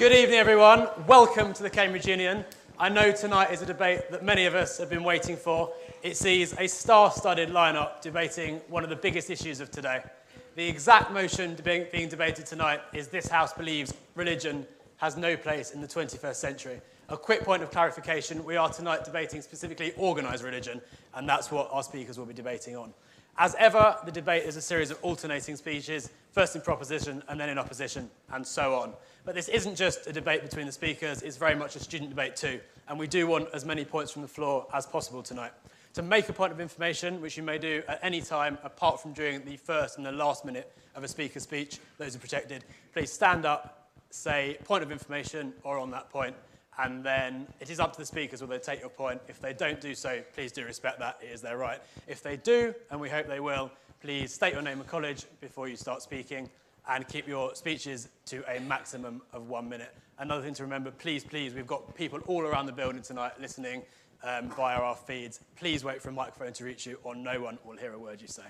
Good evening, everyone. Welcome to the Cambridge Union. I know tonight is a debate that many of us have been waiting for. It sees a star-studded lineup debating one of the biggest issues of today. The exact motion being debated tonight is this House believes religion has no place in the 21st century. A quick point of clarification, we are tonight debating specifically organised religion, and that's what our speakers will be debating on. As ever, the debate is a series of alternating speeches, first in proposition and then in opposition, and so on. But this isn't just a debate between the speakers, it's very much a student debate too, and we do want as many points from the floor as possible tonight. To make a point of information, which you may do at any time apart from during the first and the last minute of a speaker's speech, those are protected, please stand up, say point of information or on that point, and then it is up to the speakers whether they take your point. If they don't do so, please do respect that, it is their right. If they do, and we hope they will, please state your name and college before you start speaking and keep your speeches to a maximum of 1 minute. Another thing to remember, please, we've got people all around the building tonight listening via our feeds. Please wait for a microphone to reach you or no one will hear a word you say.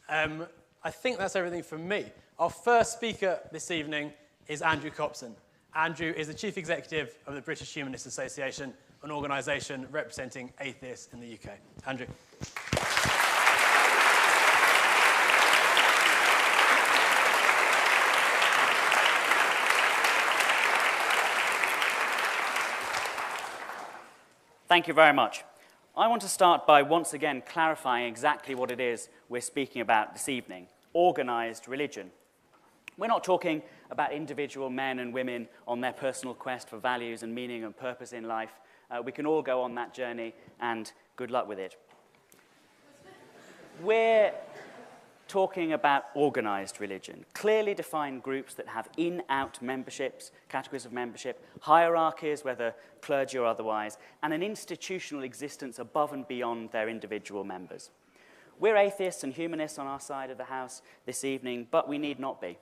I think that's everything from me. Our first speaker this evening is Andrew Copson. Andrew is the Chief Executive of the British Humanist Association, an organisation representing atheists in the UK. Andrew. Thank you very much. I want to start by once again clarifying exactly what it is we're speaking about this evening, organised religion. We're not talking about individual men and women on their personal quest for values and meaning and purpose in life. We can all go on that journey, and good luck with it. We're talking about organised religion, clearly defined groups that have in-out memberships, categories of membership, hierarchies, whether clergy or otherwise, and an institutional existence above and beyond their individual members. We're atheists and humanists on our side of the house this evening, but we need not be.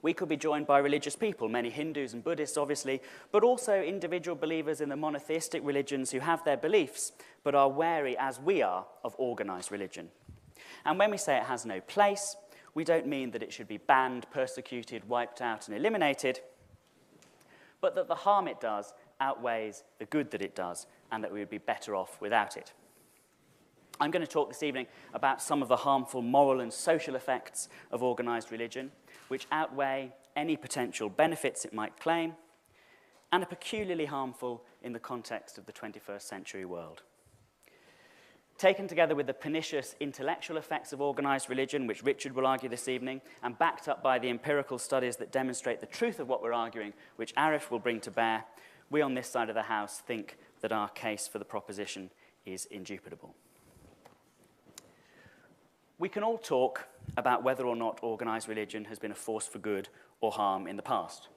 We could be joined by religious people, many Hindus and Buddhists, obviously, but also individual believers in the monotheistic religions who have their beliefs, but are wary, as we are, of organised religion. And when we say it has no place, we don't mean that it should be banned, persecuted, wiped out, and eliminated, but that the harm it does outweighs the good that it does, and that we would be better off without it. I'm going to talk this evening about some of the harmful moral and social effects of organised religion, which outweigh any potential benefits it might claim, and are peculiarly harmful in the context of the 21st century world. Taken together with the pernicious intellectual effects of organised religion, which Richard will argue this evening, and backed up by the empirical studies that demonstrate the truth of what we're arguing, which Arif will bring to bear, we on this side of the House think that our case for the proposition is indubitable. We can all talk about whether or not organised religion has been a force for good or harm in the past.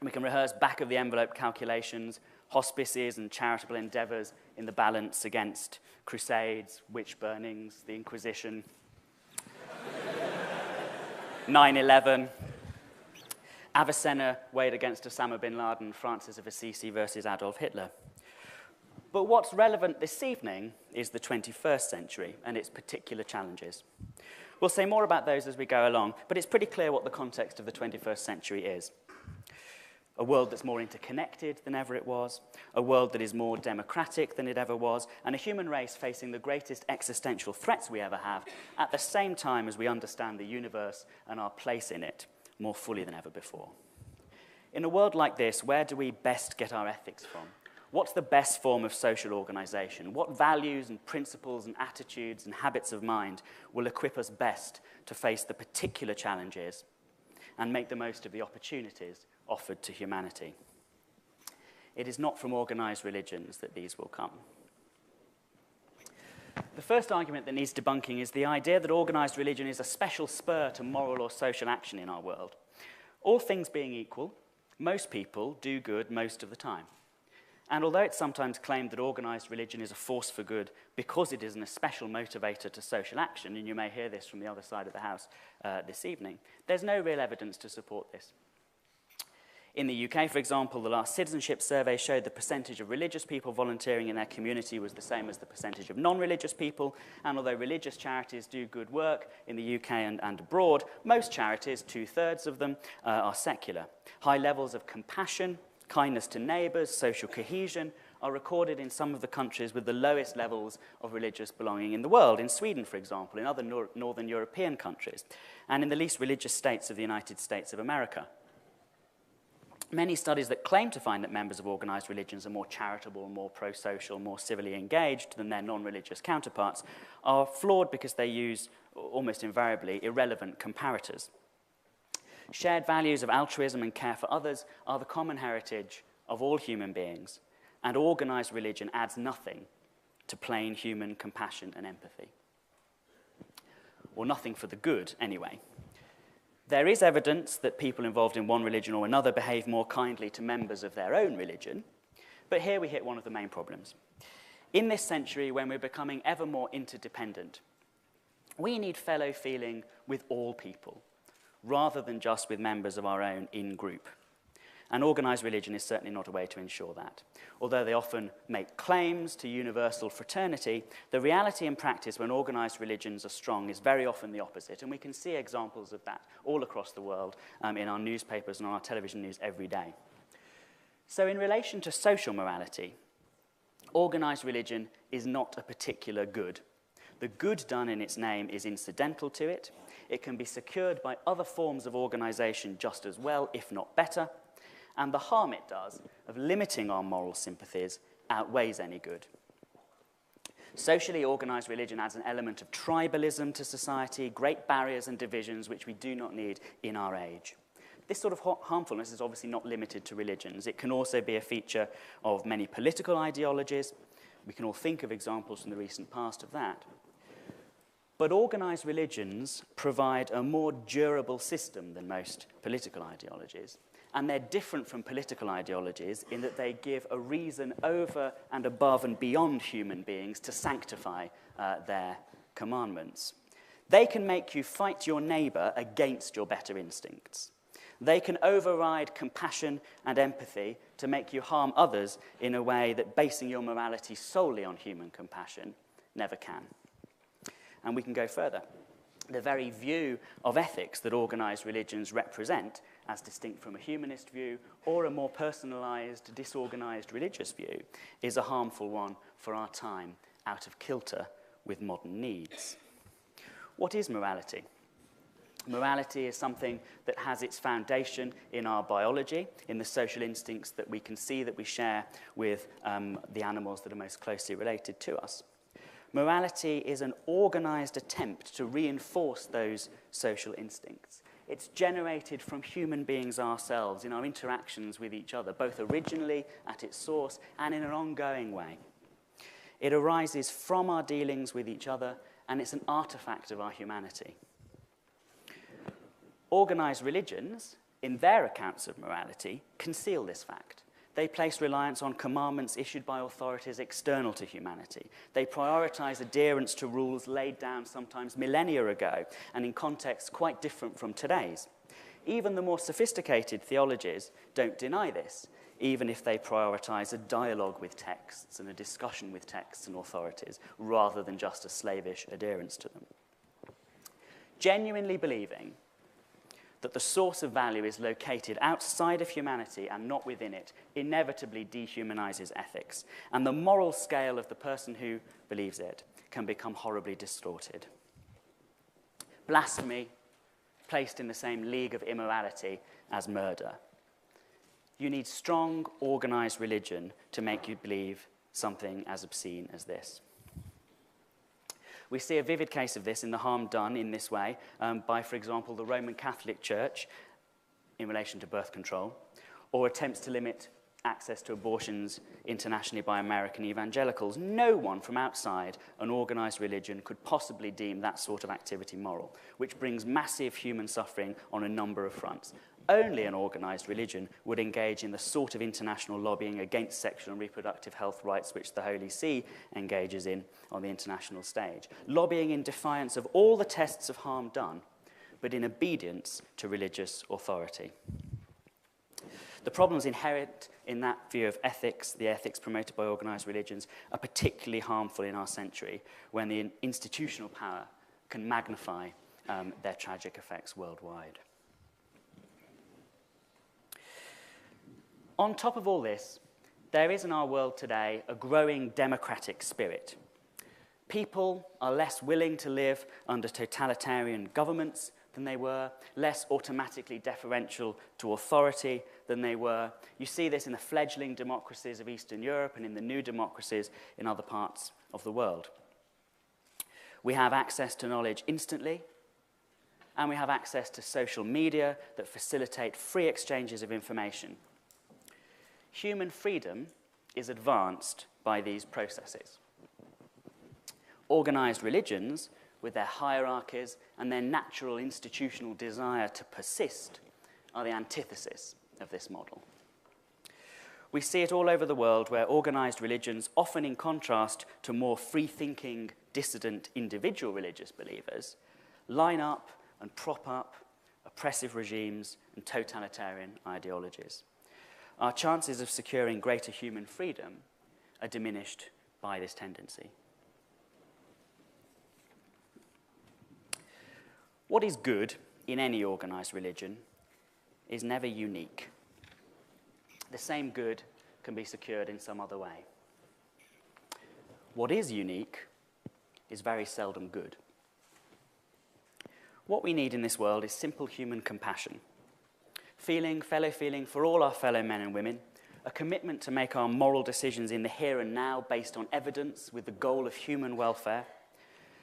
We can rehearse back-of-the-envelope calculations, hospices and charitable endeavours in the balance against crusades, witch burnings, the Inquisition, 9/11, Avicenna weighed against Osama bin Laden, Francis of Assisi versus Adolf Hitler. But what's relevant this evening is the 21st century and its particular challenges. We'll say more about those as we go along, but it's pretty clear what the context of the 21st century is. A world that's more interconnected than ever it was, a world that is more democratic than it ever was, and a human race facing the greatest existential threats we ever have at the same time as we understand the universe and our place in it more fully than ever before. In a world like this, where do we best get our ethics from? What's the best form of social organisation? What values and principles and attitudes and habits of mind will equip us best to face the particular challenges and make the most of the opportunities offered to humanity? It is not from organised religions that these will come. The first argument that needs debunking is the idea that organised religion is a special spur to moral or social action in our world. All things being equal, most people do good most of the time. And although it's sometimes claimed that organised religion is a force for good because it is an especial motivator to social action, and you may hear this from the other side of the House this evening, there's no real evidence to support this. In the UK, for example, the last citizenship survey showed the percentage of religious people volunteering in their community was the same as the percentage of non-religious people. And although religious charities do good work in the UK and abroad, most charities, 2/3 of them, are secular. High levels of compassion, kindness to neighbours, social cohesion are recorded in some of the countries with the lowest levels of religious belonging in the world. In Sweden, for example, in other northern European countries, and in the least religious states of the United States of America. Many studies that claim to find that members of organised religions are more charitable, more pro-social, more civilly engaged than their non-religious counterparts are flawed because they use, almost invariably, irrelevant comparators. Shared values of altruism and care for others are the common heritage of all human beings, and organised religion adds nothing to plain human compassion and empathy. Or nothing for the good, anyway. There is evidence that people involved in one religion or another behave more kindly to members of their own religion, but here we hit one of the main problems. In this century, when we're becoming ever more interdependent, we need fellow feeling with all people, rather than just with members of our own in-group. And organised religion is certainly not a way to ensure that. Although they often make claims to universal fraternity, the reality in practice when organised religions are strong is very often the opposite, and we can see examples of that all across the world in our newspapers and on our television news every day. So in relation to social morality, organised religion is not a particular good. The good done in its name is incidental to it. It can be secured by other forms of organisation just as well, if not better, and the harm it does of limiting our moral sympathies outweighs any good. Socially organised religion adds an element of tribalism to society, great barriers and divisions which we do not need in our age. This sort of harmfulness is obviously not limited to religions. It can also be a feature of many political ideologies. We can all think of examples from the recent past of that. But organised religions provide a more durable system than most political ideologies. And they're different from political ideologies in that they give a reason over and above and beyond human beings to sanctify their commandments. They can make you fight your neighbour against your better instincts. They can override compassion and empathy to make you harm others in a way that basing your morality solely on human compassion never can. And we can go further. The very view of ethics that organised religions represent, as distinct from a humanist view or a more personalised, disorganised religious view, is a harmful one for our time, out of kilter with modern needs. What is morality? Morality is something that has its foundation in our biology, in the social instincts that we can see that we share with the animals that are most closely related to us. Morality is an organised attempt to reinforce those social instincts. It's generated from human beings ourselves in our interactions with each other, both originally at its source and in an ongoing way. It arises from our dealings with each other, and it's an artifact of our humanity. Organised religions, in their accounts of morality, conceal this fact. They place reliance on commandments issued by authorities external to humanity. They prioritise adherence to rules laid down sometimes millennia ago and in contexts quite different from today's. Even the more sophisticated theologies don't deny this, even if they prioritise a dialogue with texts and a discussion with texts and authorities, rather than just a slavish adherence to them. Genuinely believing that the source of value is located outside of humanity and not within it, inevitably dehumanises ethics, and the moral scale of the person who believes it can become horribly distorted. Blasphemy, placed in the same league of immorality as murder. You need strong, organised religion to make you believe something as obscene as this. We see a vivid case of this in the harm done in this way by, for example, the Roman Catholic Church in relation to birth control, or attempts to limit access to abortions internationally by American evangelicals. No one from outside an organised religion could possibly deem that sort of activity moral, which brings massive human suffering on a number of fronts. Only an organised religion would engage in the sort of international lobbying against sexual and reproductive health rights which the Holy See engages in on the international stage. Lobbying in defiance of all the tests of harm done, but in obedience to religious authority. The problems inherent in that view of ethics, the ethics promoted by organised religions, are particularly harmful in our century when the institutional power can magnify their tragic effects worldwide. On top of all this, there is in our world today a growing democratic spirit. People are less willing to live under totalitarian governments than they were, less automatically deferential to authority than they were. You see this in the fledgling democracies of Eastern Europe and in the new democracies in other parts of the world. We have access to knowledge instantly, and we have access to social media that facilitate free exchanges of information. Human freedom is advanced by these processes. Organised religions, with their hierarchies and their natural institutional desire to persist, are the antithesis of this model. We see it all over the world where organised religions, often in contrast to more free-thinking, dissident individual religious believers, line up and prop up oppressive regimes and totalitarian ideologies. Our chances of securing greater human freedom are diminished by this tendency. What is good in any organised religion is never unique. The same good can be secured in some other way. What is unique is very seldom good. What we need in this world is simple human compassion, fellow feeling for all our fellow men and women, a commitment to make our moral decisions in the here and now based on evidence with the goal of human welfare,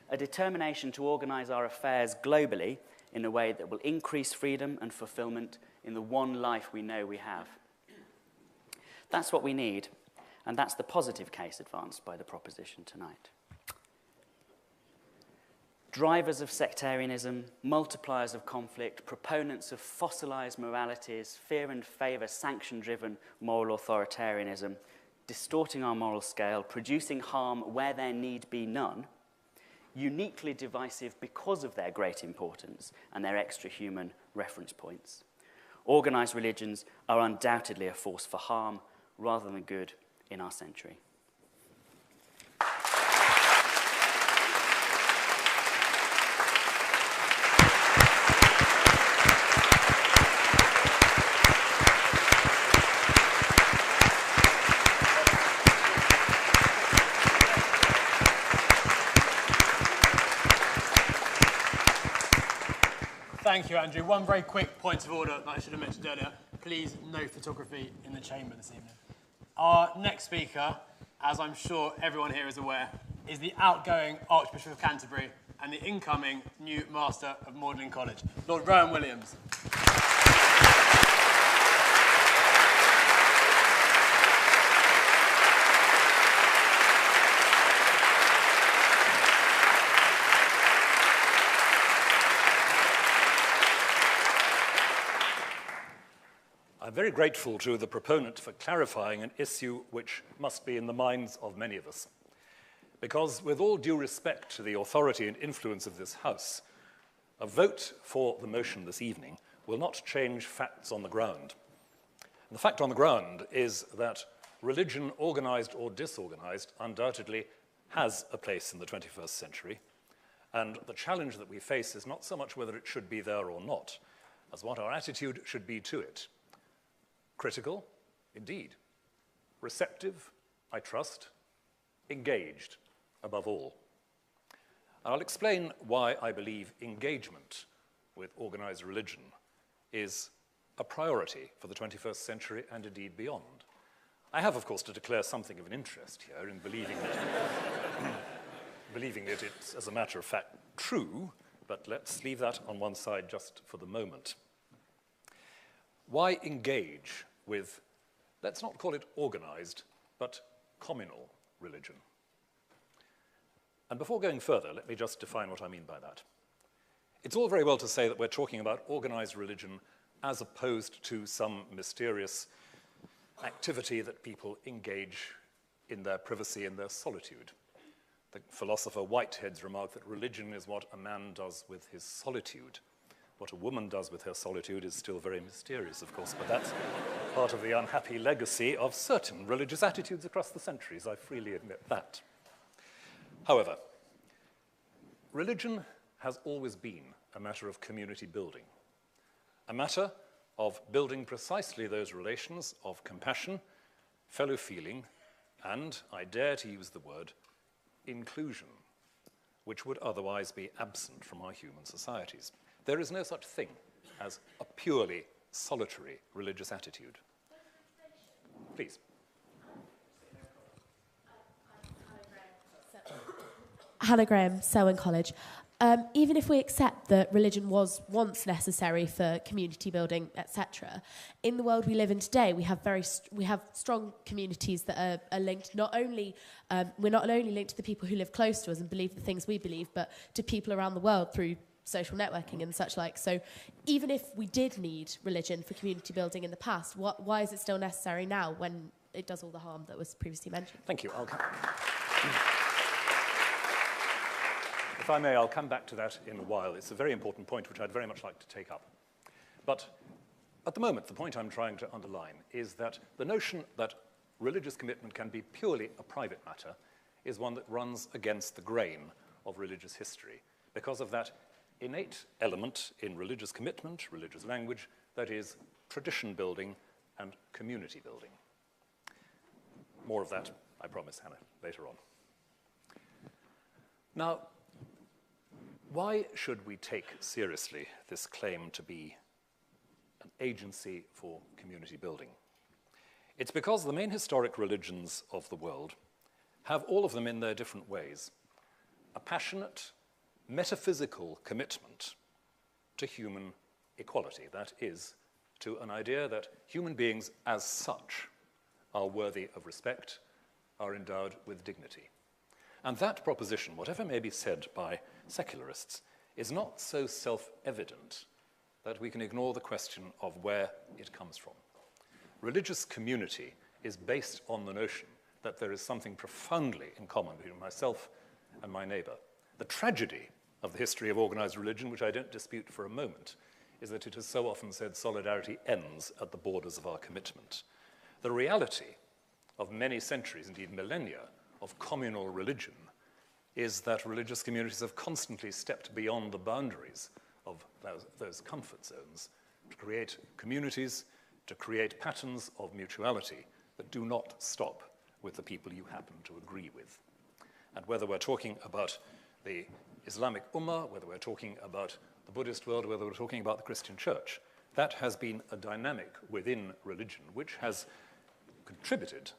a determination to organise our affairs globally in a way that will increase freedom and fulfilment in the one life we know we have. That's what we need, and that's the positive case advanced by the proposition tonight. Drivers of sectarianism, multipliers of conflict, proponents of fossilised moralities, fear and favour, sanction-driven moral authoritarianism, distorting our moral scale, producing harm where there need be none, uniquely divisive because of their great importance and their extra-human reference points. Organised religions are undoubtedly a force for harm rather than good in our century. Thank you, Andrew. One very quick point of order that I should have mentioned earlier. Please, no photography in the chamber this evening. Our next speaker, as I'm sure everyone here is aware, is the outgoing Archbishop of Canterbury and the incoming new Master of Magdalen College, Lord Rowan Williams. I'm very grateful to the proponent for clarifying an issue which must be in the minds of many of us. Because with all due respect to the authority and influence of this House, a vote for the motion this evening will not change facts on the ground. And the fact on the ground is that religion, organized or disorganized, undoubtedly has a place in the 21st century. And the challenge that we face is not so much whether it should be there or not, as what our attitude should be to it. Critical, indeed. Receptive, I trust. Engaged, above all. And I'll explain why I believe engagement with organized religion is a priority for the 21st century and indeed beyond. I have, of course, to declare something of an interest here in believing that it's, as a matter of fact, true, but let's leave that on one side just for the moment. Why engage with, let's not call it organized, but communal religion? And before going further, let me just define what I mean by that. It's all very well to say that we're talking about organized religion as opposed to some mysterious activity that people engage in their privacy, in their solitude. The philosopher Whitehead's remark that religion is what a man does with his solitude. What a woman does with her solitude is still very mysterious, of course, but that's part of the unhappy legacy of certain religious attitudes across the centuries. I freely admit that. However, religion has always been a matter of community building, a matter of building precisely those relations of compassion, fellow feeling, and, I dare to use the word, inclusion, which would otherwise be absent from our human societies. There is no such thing as a purely solitary religious attitude. Please. Hannah Graham, Selwyn College. Even if we accept that religion was once necessary for community building, etc., in the world we live in today, we have strong communities that are linked not only we're not only linked to the people who live close to us and believe the things we believe, but to people around the world through social networking and such like. So even if we did need religion for community building in the past, why is it still necessary now when it does all the harm that was previously mentioned? Thank you. If I may, I'll come back to that in a while. It's a very important point which I'd very much like to take up. But at the moment, the point I'm trying to underline is that the notion that religious commitment can be purely a private matter is one that runs against the grain of religious history because of that innate element in religious commitment, religious language, that is tradition building and community building. More of that, I promise, Hannah, later on. Now, why should we take seriously this claim to be an agency for community building? It's because the main historic religions of the world have, all of them in their different ways, a passionate, metaphysical commitment to human equality. That is, to an idea that human beings as such are worthy of respect, are endowed with dignity. And that proposition, whatever may be said by secularists, is not so self-evident that we can ignore the question of where it comes from. Religious community is based on the notion that there is something profoundly in common between myself and my neighbor. The tragedy of the history of organized religion, which I don't dispute for a moment, is that it has so often said solidarity ends at the borders of our commitment. The reality of many centuries, indeed millennia, of communal religion is that religious communities have constantly stepped beyond the boundaries of those comfort zones to create communities, to create patterns of mutuality that do not stop with the people you happen to agree with. And whether we're talking about the Islamic Ummah, whether we're talking about the Buddhist world, whether we're talking about the Christian church, that has been a dynamic within religion which has contributed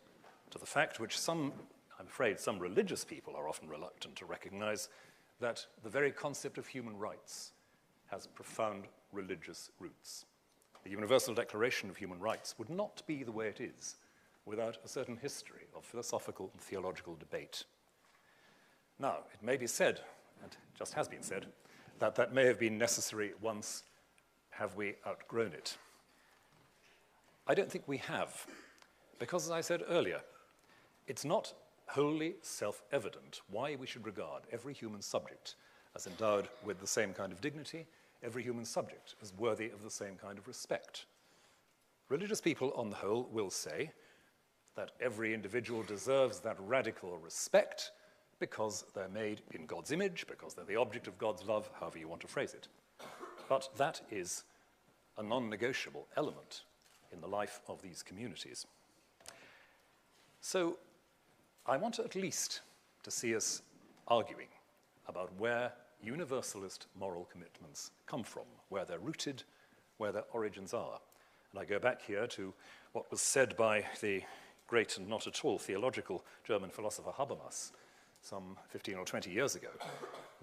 to the fact which I'm afraid some religious people are often reluctant to recognize, that the very concept of human rights has profound religious roots. The Universal Declaration of Human Rights would not be the way it is without a certain history of philosophical and theological debate. Now, it may be said, and just has been said, that that may have been necessary once. Have we outgrown it? I don't think we have, because, as I said earlier, it's not wholly self-evident why we should regard every human subject as endowed with the same kind of dignity, every human subject as worthy of the same kind of respect. Religious people, on the whole, will say that every individual deserves that radical respect because they're made in God's image, because they're the object of God's love, however you want to phrase it. But that is a non-negotiable element in the life of these communities. So I want at least to see us arguing about where universalist moral commitments come from, where they're rooted, where their origins are. And I go back here to what was said by the great and not at all theological German philosopher Habermas some 15 or 20 years ago,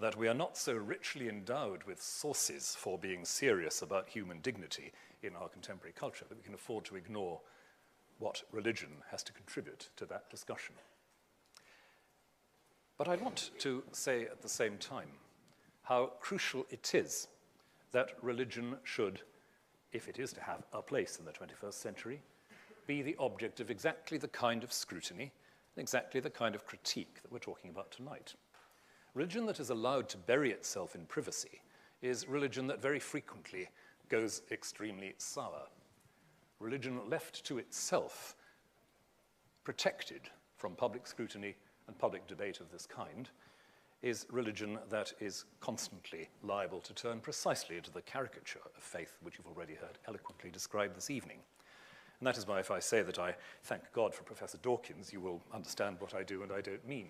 that we are not so richly endowed with sources for being serious about human dignity in our contemporary culture that we can afford to ignore what religion has to contribute to that discussion. But I want to say at the same time how crucial it is that religion should, if it is to have a place in the 21st century, be the object of exactly the kind of scrutiny, exactly the kind of critique that we're talking about tonight. Religion that is allowed to bury itself in privacy is religion that very frequently goes extremely sour. Religion left to itself, protected from public scrutiny and public debate of this kind, is religion that is constantly liable to turn precisely into the caricature of faith which you've already heard eloquently described this evening. And that is why if I say that I thank God for Professor Dawkins, you will understand what I do and I don't mean.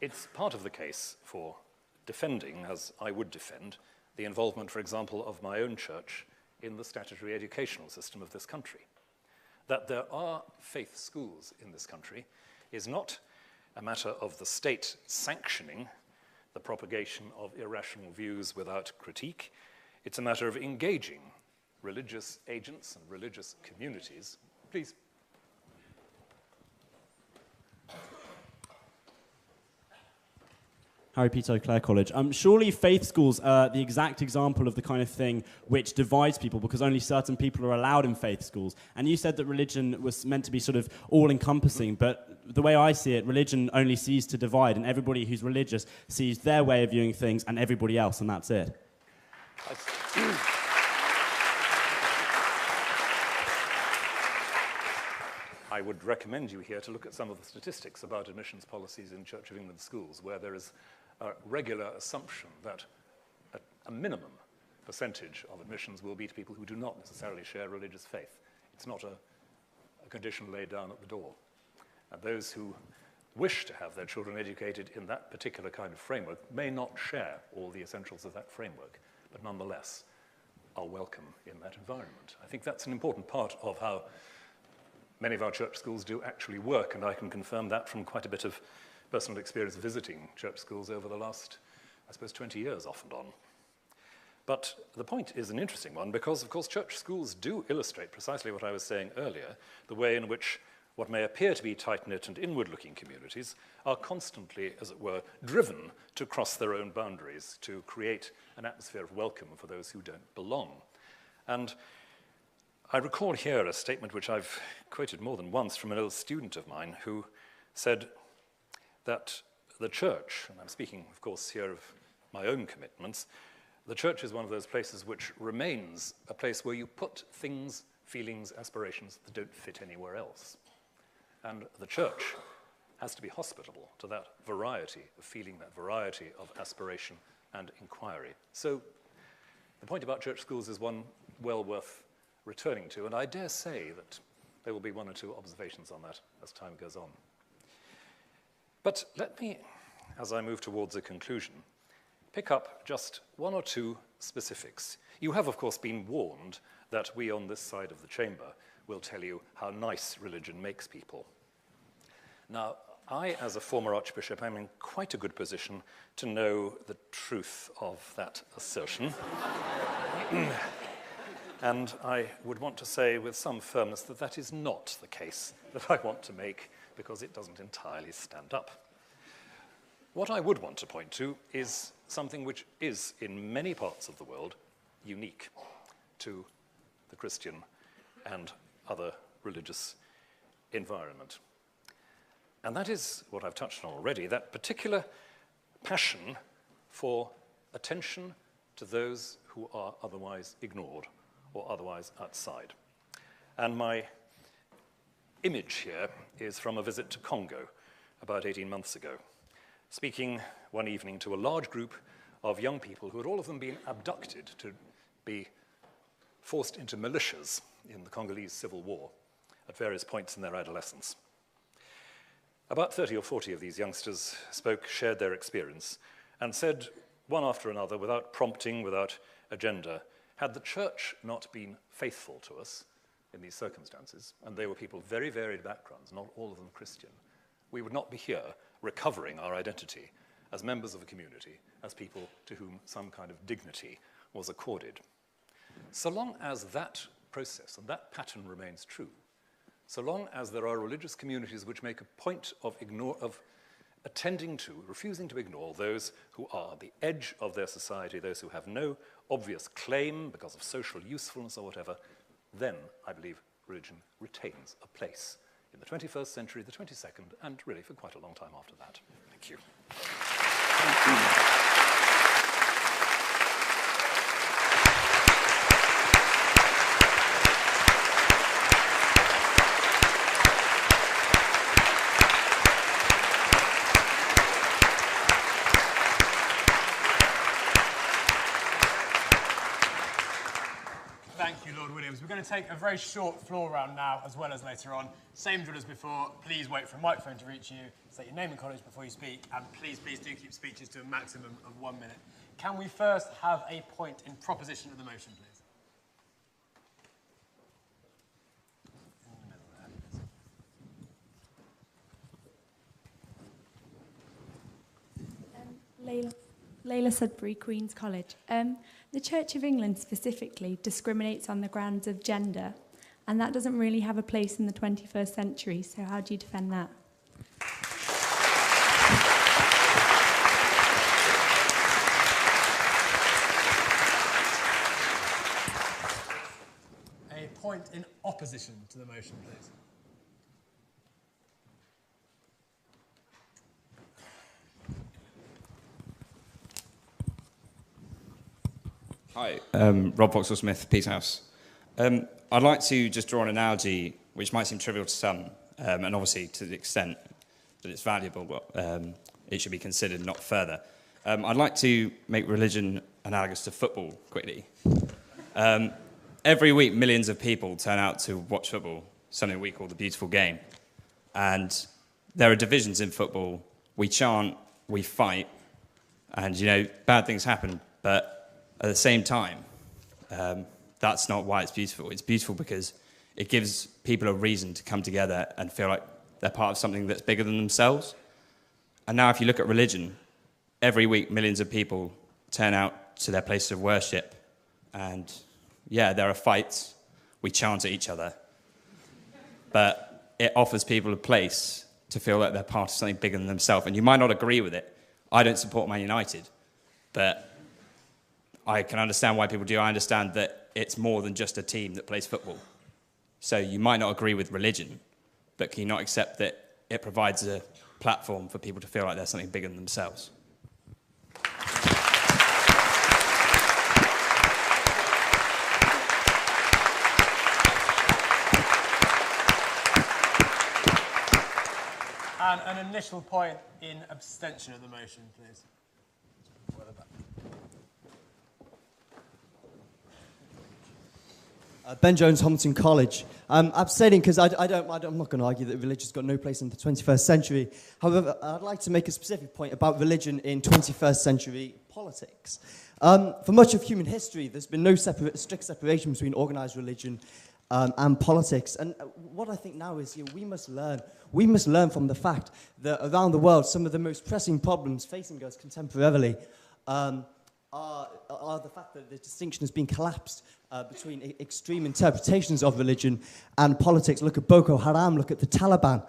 It's part of the case for defending, as I would defend, the involvement, for example, of my own church in the statutory educational system of this country. That there are faith schools in this country is not a matter of the state sanctioning the propagation of irrational views without critique. It's a matter of engaging religious agents and religious communities. Please. Harry Peter, Clare College. Surely faith schools are the exact example of the kind of thing which divides people because only certain people are allowed in faith schools. And you said that religion was meant to be sort of all-encompassing, but the way I see it, religion only sees to divide, and everybody who's religious sees their way of viewing things and everybody else, and that's it. I would recommend you here to look at some of the statistics about admissions policies in Church of England schools, where there is a regular assumption that a minimum percentage of admissions will be to people who do not necessarily share religious faith. It's not a condition laid down at the door. And those who wish to have their children educated in that particular kind of framework may not share all the essentials of that framework, but nonetheless are welcome in that environment. I think that's an important part of how many of our church schools do actually work, and I can confirm that from quite a bit of personal experience visiting church schools over the last, I suppose, 20 years off and on. But the point is an interesting one because, of course, church schools do illustrate precisely what I was saying earlier, the way in which what may appear to be tight-knit and inward-looking communities are constantly, as it were, driven to cross their own boundaries, to create an atmosphere of welcome for those who don't belong. And I recall here a statement which I've quoted more than once from an old student of mine who said that the church, and I'm speaking, of course, here of my own commitments, the church is one of those places which remains a place where you put things, feelings, aspirations that don't fit anywhere else. And the church has to be hospitable to that variety of feeling, that variety of aspiration and inquiry. So the point about church schools is one well worth returning to, and I dare say that there will be one or two observations on that as time goes on. But let me, as I move towards a conclusion, pick up just one or two specifics. You have, of course, been warned that we on this side of the chamber will tell you how nice religion makes people. Now, I, as a former archbishop, am in quite a good position to know the truth of that assertion. And I would want to say with some firmness that that is not the case that I want to make, because it doesn't entirely stand up. What I would want to point to is something which is, in many parts of the world, unique to the Christian and other religious environment. And that is what I've touched on already, that particular passion for attention to those who are otherwise ignored or otherwise outside. And my image here is from a visit to Congo about 18 months ago, speaking one evening to a large group of young people who had all of them been abducted to be forced into militias in the Congolese civil war at various points in their adolescence. About 30 or 40 of these youngsters shared their experience, and said, one after another, without prompting, without agenda, had the church not been faithful to us in these circumstances, and they were people of very varied backgrounds, not all of them Christian, we would not be here recovering our identity as members of a community, as people to whom some kind of dignity was accorded. So long as that process and that pattern remains true, so long as there are religious communities which make a point of attending to, refusing to ignore those who are the edge of their society, those who have no obvious claim because of social usefulness or whatever, then I believe religion retains a place in in the 21st century, the 22nd, and really for quite a long time after that. Thank you. Thank you, Lord Williams. We're going to take a very short floor round now, as well as later on. Same drill as before. Please wait for a microphone to reach you. Say your name and college before you speak. And please do keep speeches to a maximum of 1 minute. Can we first have a point in proposition of the motion, please? Layla Sudbury, Queen's College. The Church of England specifically discriminates on the grounds of gender, and that doesn't really have a place in the 21st century, so how do you defend that? A point in opposition to the motion, please. Hi, Rob Vauxhall-Smith, Peacehouse. I'd like to just draw an analogy which might seem trivial to some, and obviously to the extent that it's valuable, it should be considered not further. I'd like to make religion analogous to football quickly. Every week, millions of people turn out to watch football, something we call the beautiful game. And there are divisions in football. We chant, we fight, and, bad things happen, but at the same time, that's not why it's beautiful. It's beautiful because it gives people a reason to come together and feel like they're part of something that's bigger than themselves. And now if you look at religion, every week millions of people turn out to their places of worship. And yeah, there are fights. We chant at each other. But it offers people a place to feel like they're part of something bigger than themselves. And you might not agree with it. I don't support Man United, but I can understand why people do. I understand that it's more than just a team that plays football. So you might not agree with religion, but can you not accept that it provides a platform for people to feel like there's something bigger than themselves? And an initial point in abstention of the motion, please. Ben Jones, Homerton College. I'm abstaining because I'm not going to argue that religion's got no place in the 21st century. However, I'd like to make a specific point about religion in 21st century politics. For much of human history, there's been no strict separation between organised religion and politics. And what I think now is we must learn from the fact that around the world, some of the most pressing problems facing us contemporarily are the fact that the distinction has been collapsed between extreme interpretations of religion and politics. Look at Boko Haram, look at the Taliban.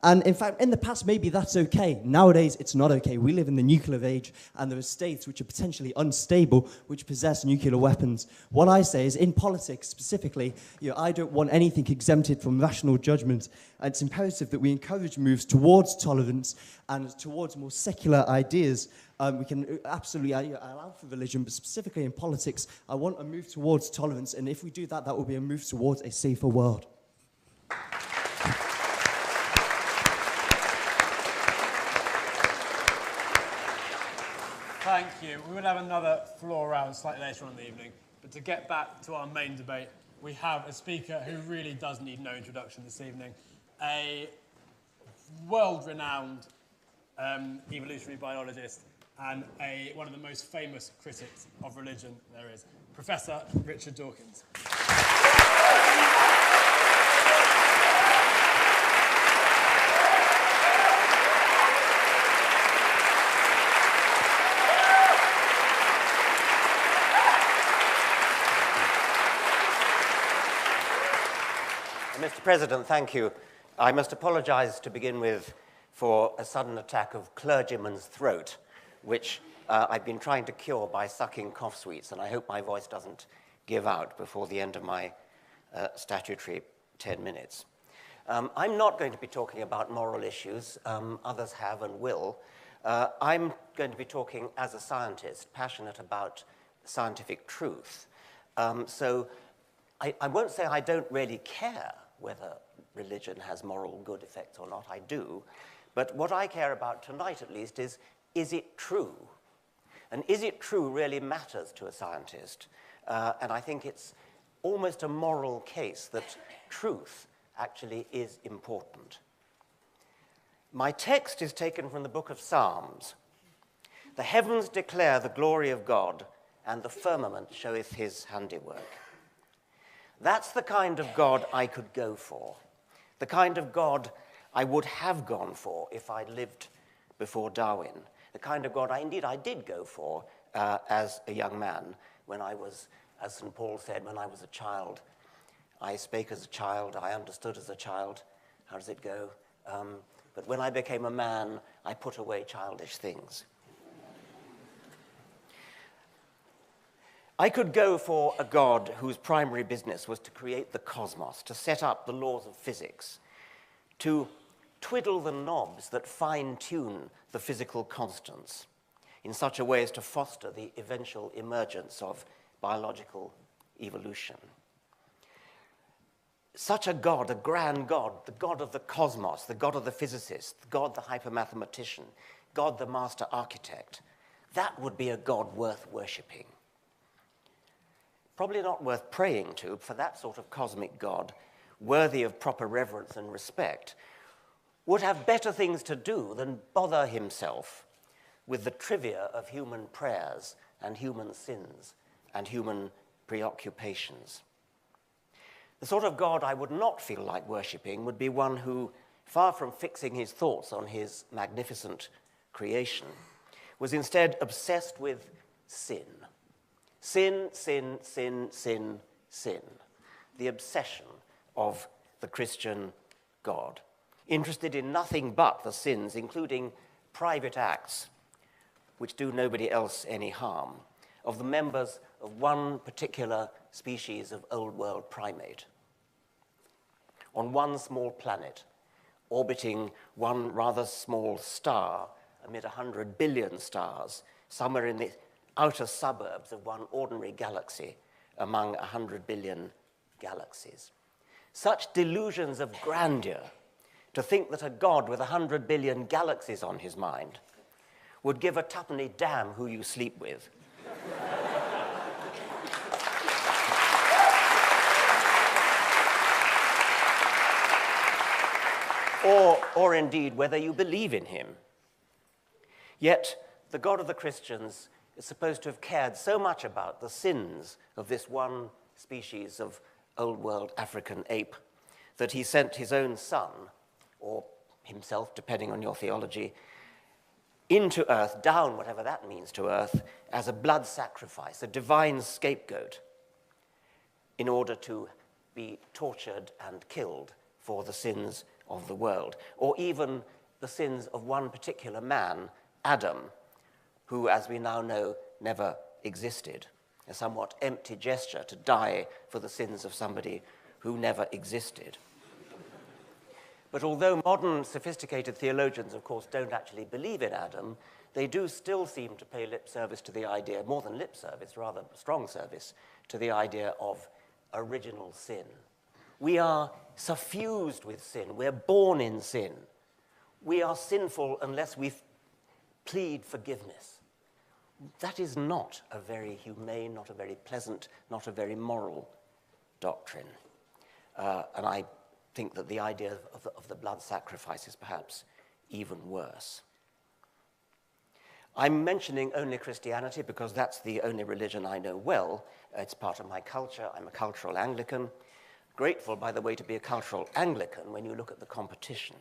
And in fact, in the past, maybe that's okay. Nowadays, it's not okay. We live in the nuclear age, and there are states which are potentially unstable, which possess nuclear weapons. What I say is, in politics specifically, I don't want anything exempted from rational judgment. And it's imperative that we encourage moves towards tolerance and towards more secular ideas. We can absolutely allow for religion, but specifically in politics, I want a move towards tolerance. And if we do that, that will be a move towards a safer world. Thank you. We will have another floor round slightly later on in the evening. But to get back to our main debate, we have a speaker who really does need no introduction this evening. A world-renowned evolutionary biologist and one of the most famous critics of religion there is, Professor Richard Dawkins. Mr. President, thank you. I must apologise to begin with for a sudden attack of clergyman's throat, which I've been trying to cure by sucking cough sweets, and I hope my voice doesn't give out before the end of my statutory 10 minutes. I'm not going to be talking about moral issues. Others have and will. I'm going to be talking as a scientist, passionate about scientific truth. So I won't say I don't really care whether religion has moral good effects or not. I do. But what I care about tonight, at least, is it true? And is it true really matters to a scientist? And I think it's almost a moral case that truth actually is important. My text is taken from the book of Psalms. The heavens declare the glory of God, and the firmament showeth his handiwork. That's the kind of God I could go for, the kind of God I would have gone for if I'd lived before Darwin, the kind of God I did go for as a young man when I was, as St. Paul said, when I was a child. I spake as a child, I understood as a child. How does it go? But when I became a man, I put away childish things. I could go for a God whose primary business was to create the cosmos, to set up the laws of physics, to twiddle the knobs that fine-tune the physical constants in such a way as to foster the eventual emergence of biological evolution. Such a God, a grand God, the God of the cosmos, the God of the physicist, the God the hypermathematician, God the master architect, that would be a God worth worshipping. Probably not worth praying to, for that sort of cosmic God, worthy of proper reverence and respect, would have better things to do than bother himself with the trivia of human prayers and human sins and human preoccupations. The sort of God I would not feel like worshipping would be one who, far from fixing his thoughts on his magnificent creation, was instead obsessed with sin. Sin, sin, sin, sin, sin. The obsession of the Christian God. Interested in nothing but the sins, including private acts which do nobody else any harm, of the members of one particular species of old world primate. On one small planet, orbiting one rather small star amid 100 billion stars, somewhere in the outer suburbs of one ordinary galaxy among 100 billion galaxies. Such delusions of grandeur, to think that a God with 100 billion galaxies on his mind would give a tuppenny damn who you sleep with. or indeed whether you believe in him. Yet the God of the Christians is supposed to have cared so much about the sins of this one species of old world African ape that he sent his own son, or himself, depending on your theology, into earth, down, whatever that means to earth, as a blood sacrifice, a divine scapegoat, in order to be tortured and killed for the sins of the world, or even the sins of one particular man, Adam, who, as we now know, never existed. A somewhat empty gesture to die for the sins of somebody who never existed. But although modern sophisticated theologians, of course, don't actually believe in Adam, they do still seem to pay lip service to the idea, more than lip service, rather strong service, to the idea of original sin. We are suffused with sin. We're born in sin. We are sinful unless we plead forgiveness. That is not a very humane, not a very pleasant, not a very moral doctrine. And I think that the idea of the blood sacrifice is perhaps even worse. I'm mentioning only Christianity because that's the only religion I know well. It's part of my culture. I'm a cultural Anglican. Grateful, by the way, to be a cultural Anglican when you look at the competition.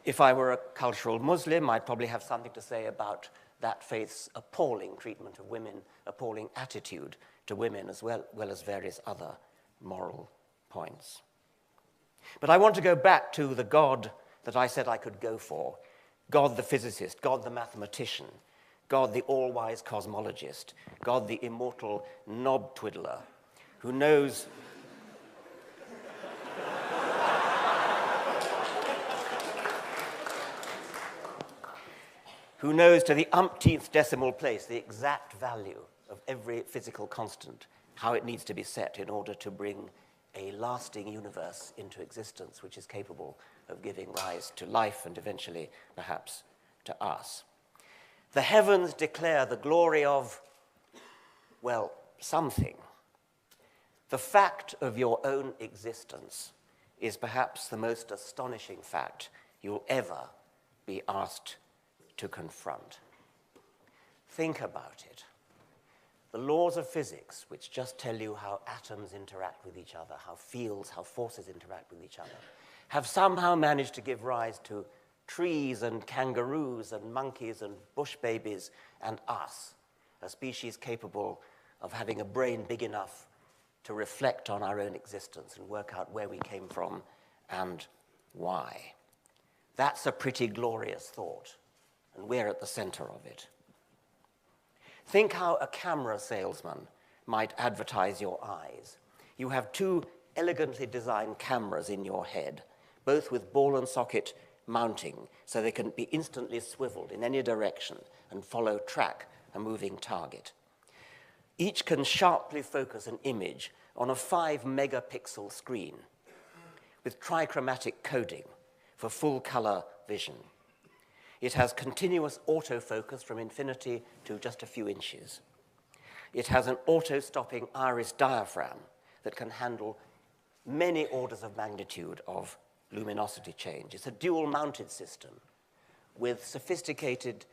If I were a cultural Muslim, I'd probably have something to say about that faith's appalling treatment of women, appalling attitude to women, as well as various other moral points. But I want to go back to the God that I said I could go for, God the physicist, God the mathematician, God the all-wise cosmologist, God the immortal knob twiddler, who knows who knows to the umpteenth decimal place the exact value of every physical constant, how it needs to be set in order to bring a lasting universe into existence which is capable of giving rise to life and eventually, perhaps, to us. The heavens declare the glory of, well, something. The fact of your own existence is perhaps the most astonishing fact you'll ever be asked to confront. Think about it. The laws of physics, which just tell you how atoms interact with each other, how fields, how forces interact with each other, have somehow managed to give rise to trees and kangaroos and monkeys and bush babies and us, a species capable of having a brain big enough to reflect on our own existence and work out where we came from and why. That's a pretty glorious thought, and we're at the center of it. Think how a camera salesman might advertise your eyes. You have two elegantly designed cameras in your head, both with ball and socket mounting, so they can be instantly swiveled in any direction and track a moving target. Each can sharply focus an image on a 5-megapixel screen with trichromatic coding for full color vision. It has continuous autofocus from infinity to just a few inches. It has an auto-stopping iris diaphragm that can handle many orders of magnitude of luminosity change. It's a dual-mounted system with sophisticated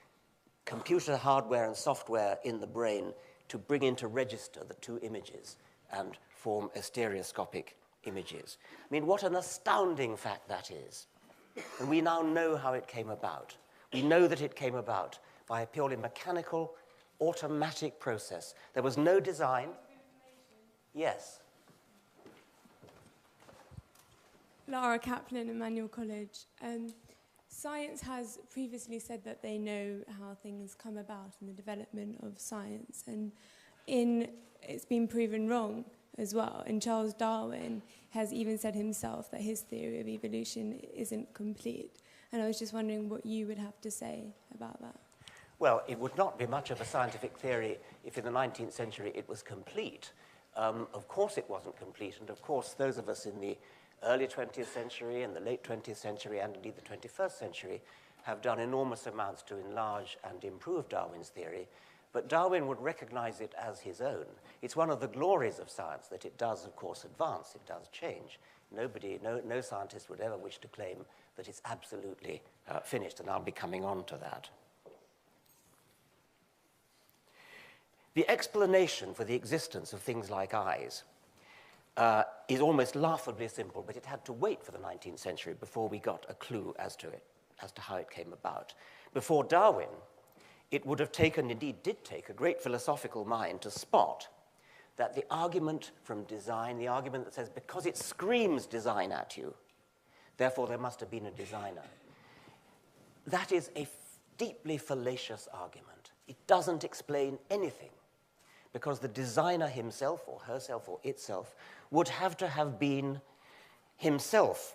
computer hardware and software in the brain to bring into register the two images and form a stereoscopic images. I mean, what an astounding fact that is. And we now know how it came about. We know that it came about by a purely mechanical, automatic process. There was no design. Yes. Lara Kaplan, Emmanuel College. Science has previously said that they know how things come about in the development of science, and it's been proven wrong as well. And Charles Darwin has even said himself that his theory of evolution isn't complete. And I was just wondering what you would have to say about that. Well, it would not be much of a scientific theory if in the 19th century it was complete. Of course it wasn't complete, and of course those of us in the early 20th century and the late 20th century and indeed the 21st century have done enormous amounts to enlarge and improve Darwin's theory, but Darwin would recognize it as his own. It's one of the glories of science that it does, of course, advance, it does change. No scientist would ever wish to claim that it's absolutely finished, and I'll be coming on to that. The explanation for the existence of things like eyes is almost laughably simple, but it had to wait for the 19th century before we got a clue as to how it came about. Before Darwin, it would have taken, indeed did take, a great philosophical mind to spot that the argument from design, the argument that says because it screams design at you, therefore there must have been a designer, that is a deeply fallacious argument. It doesn't explain anything, because the designer himself or herself or itself would have to have been himself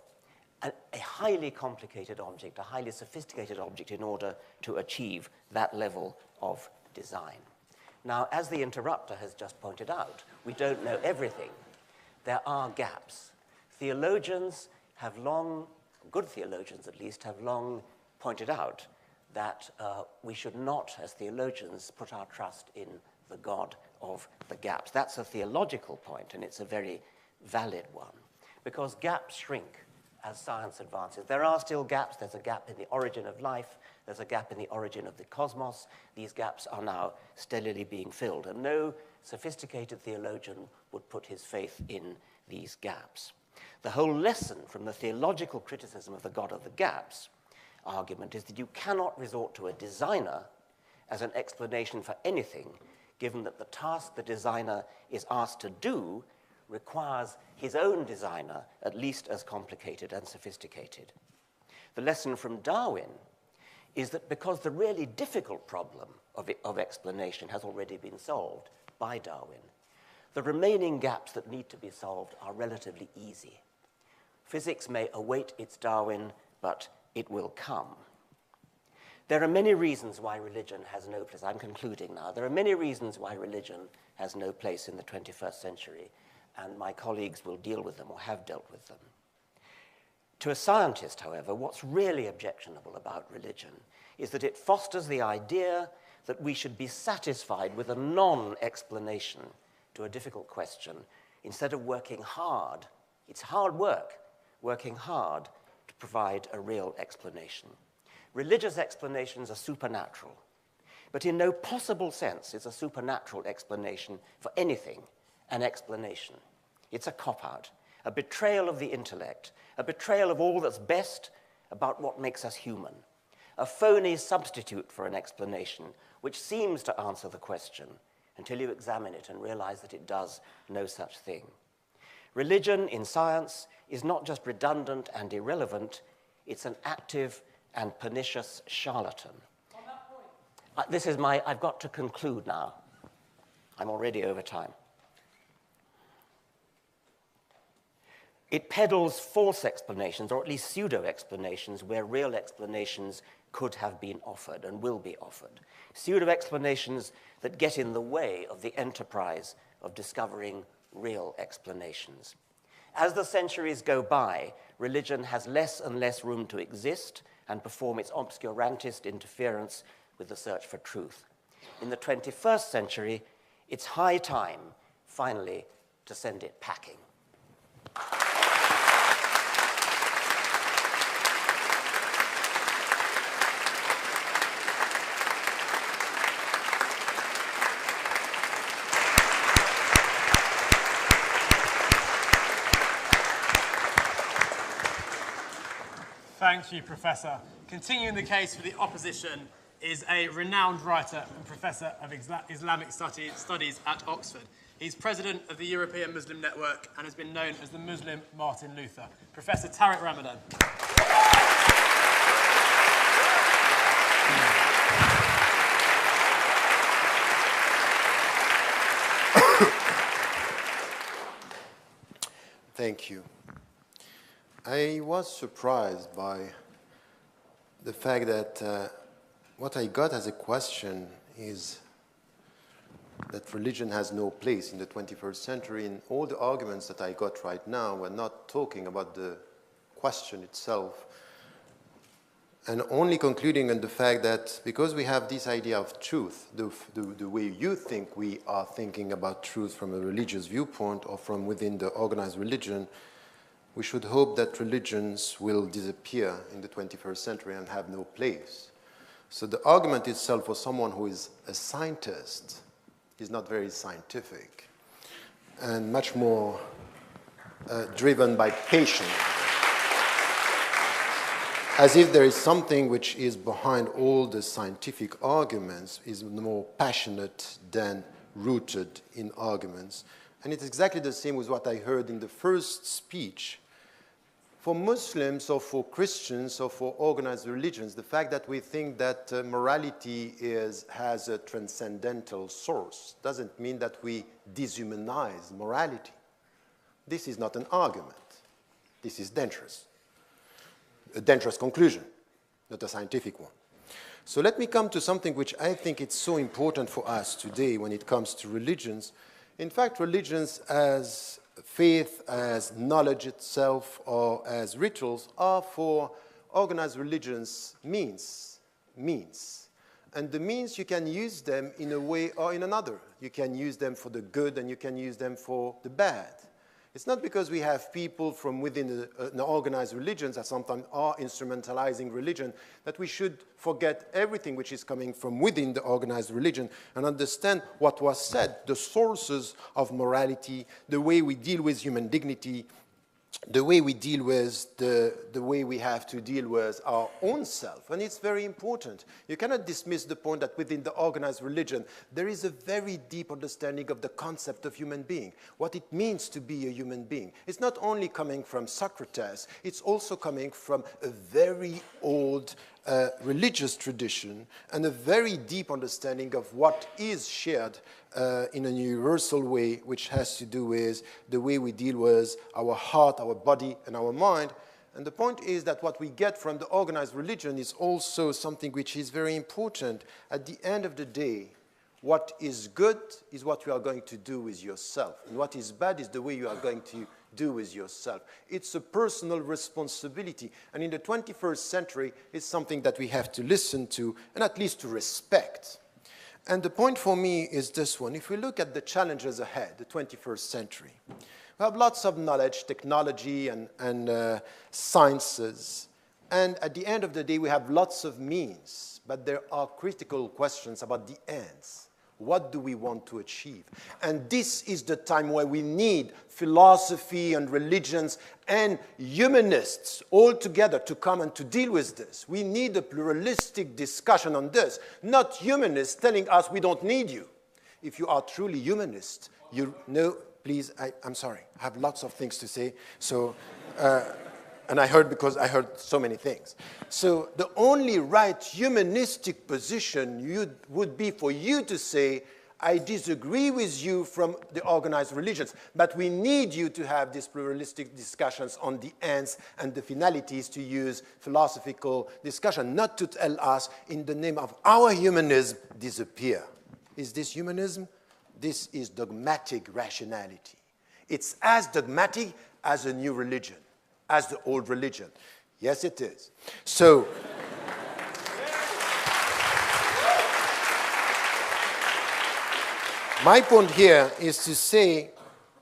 a highly complicated object, a highly sophisticated object in order to achieve that level of design. Now, as the interrupter has just pointed out, we don't know everything. There are gaps. Theologians have long, good theologians at least, have long pointed out that we should not, as theologians, put our trust in the God of the gaps. That's a theological point, and it's a very valid one, because gaps shrink as science advances. There are still gaps. There's a gap in the origin of life. There's a gap in the origin of the cosmos. These gaps are now steadily being filled, and no sophisticated theologian would put his faith in these gaps. The whole lesson from the theological criticism of the God of the gaps argument is that you cannot resort to a designer as an explanation for anything, given that the task the designer is asked to do requires his own designer at least as complicated and sophisticated. The lesson from Darwin is that because the really difficult problem of explanation has already been solved by Darwin, The remaining gaps that need to be solved are relatively easy. Physics may await its Darwin, but it will come. There are many reasons why religion has no place. I'm concluding now. There are many reasons why religion has no place in the 21st century, and my colleagues will deal with them or have dealt with them. To a scientist, however, what's really objectionable about religion is that it fosters the idea that we should be satisfied with a non-explanation to a difficult question instead of working hard. It's hard work, working hard to provide a real explanation. Religious explanations are supernatural, but in no possible sense is a supernatural explanation for anything an explanation. It's a cop-out, a betrayal of the intellect, a betrayal of all that's best about what makes us human, a phony substitute for an explanation which seems to answer the question until you examine it and realize that it does no such thing. Religion in science is not just redundant and irrelevant, it's an active and pernicious charlatan. On that point. I've got to conclude now. I'm already over time. It peddles false explanations, or at least pseudo-explanations, where real explanations could have been offered and will be offered. Pseudo-explanations that get in the way of the enterprise of discovering real explanations. As the centuries go by, religion has less and less room to exist and perform its obscurantist interference with the search for truth. In the 21st century, it's high time, finally, to send it packing. Thank you, Professor. Continuing the case for the opposition is a renowned writer and Professor of Islamic Studies at Oxford. He's president of the European Muslim Network and has been known as the Muslim Martin Luther. Professor Tariq Ramadan. Thank you. I was surprised by the fact that what I got as a question is that religion has no place in the 21st century, and all the arguments that I got right now were not talking about the question itself, and only concluding on the fact that because we have this idea of truth, the way you think we are thinking about truth from a religious viewpoint or from within the organized religion, we should hope that religions will disappear in the 21st century and have no place. So the argument itself for someone who is a scientist is not very scientific and much more driven by passion. As if there is something which is behind all the scientific arguments, is more passionate than rooted in arguments. And it's exactly the same with what I heard in the first speech. For Muslims or for Christians or for organized religions, the fact that we think that morality has a transcendental source doesn't mean that we dehumanize morality. This is not an argument. This is dangerous. A dangerous conclusion, not a scientific one. So let me come to something which I think it's so important for us today when it comes to religions. In fact, religions as faith, as knowledge itself, or as rituals are for organized religions means. And the means, you can use them in a way or in another. You can use them for the good and you can use them for the bad. It's not because we have people from within an organized religions that sometimes are instrumentalizing religion that we should forget everything which is coming from within the organized religion and understand what was said, the sources of morality, the way we deal with human dignity, the way we deal with the way we have to deal with our own self. And it's very important. You cannot dismiss the point that within the organized religion, there is a very deep understanding of the concept of human being, what it means to be a human being. It's not only coming from Socrates, it's also coming from a very old religious tradition and a very deep understanding of what is shared in a universal way, which has to do with the way we deal with our heart, our body, and our mind. And the point is that what we get from the organized religion is also something which is very important. At the end of the day, what is good is what you are going to do with yourself. And what is bad is the way you are going to do with yourself. It's a personal responsibility. And in the 21st century, it's something that we have to listen to and at least to respect. And the point for me is this one. If we look at the challenges ahead, the 21st century, we have lots of knowledge, technology, and sciences. And at the end of the day, we have lots of means. But there are critical questions about the ends. What do we want to achieve? And this is the time where we need philosophy and religions and humanists all together to come and to deal with this. We need a pluralistic discussion on this, not humanists telling us we don't need you. If you are truly humanist, you know, please, I'm sorry, I have lots of things to say, so... and I heard because I heard so many things. So the only right humanistic position would be for you to say, I disagree with you from the organized religions, but we need you to have these pluralistic discussions on the ends and the finalities, to use philosophical discussion, not to tell us, in the name of our humanism, disappear. Is this humanism? This is dogmatic rationality. It's as dogmatic as a new religion, as the old religion. Yes, it is. So, my point here is to say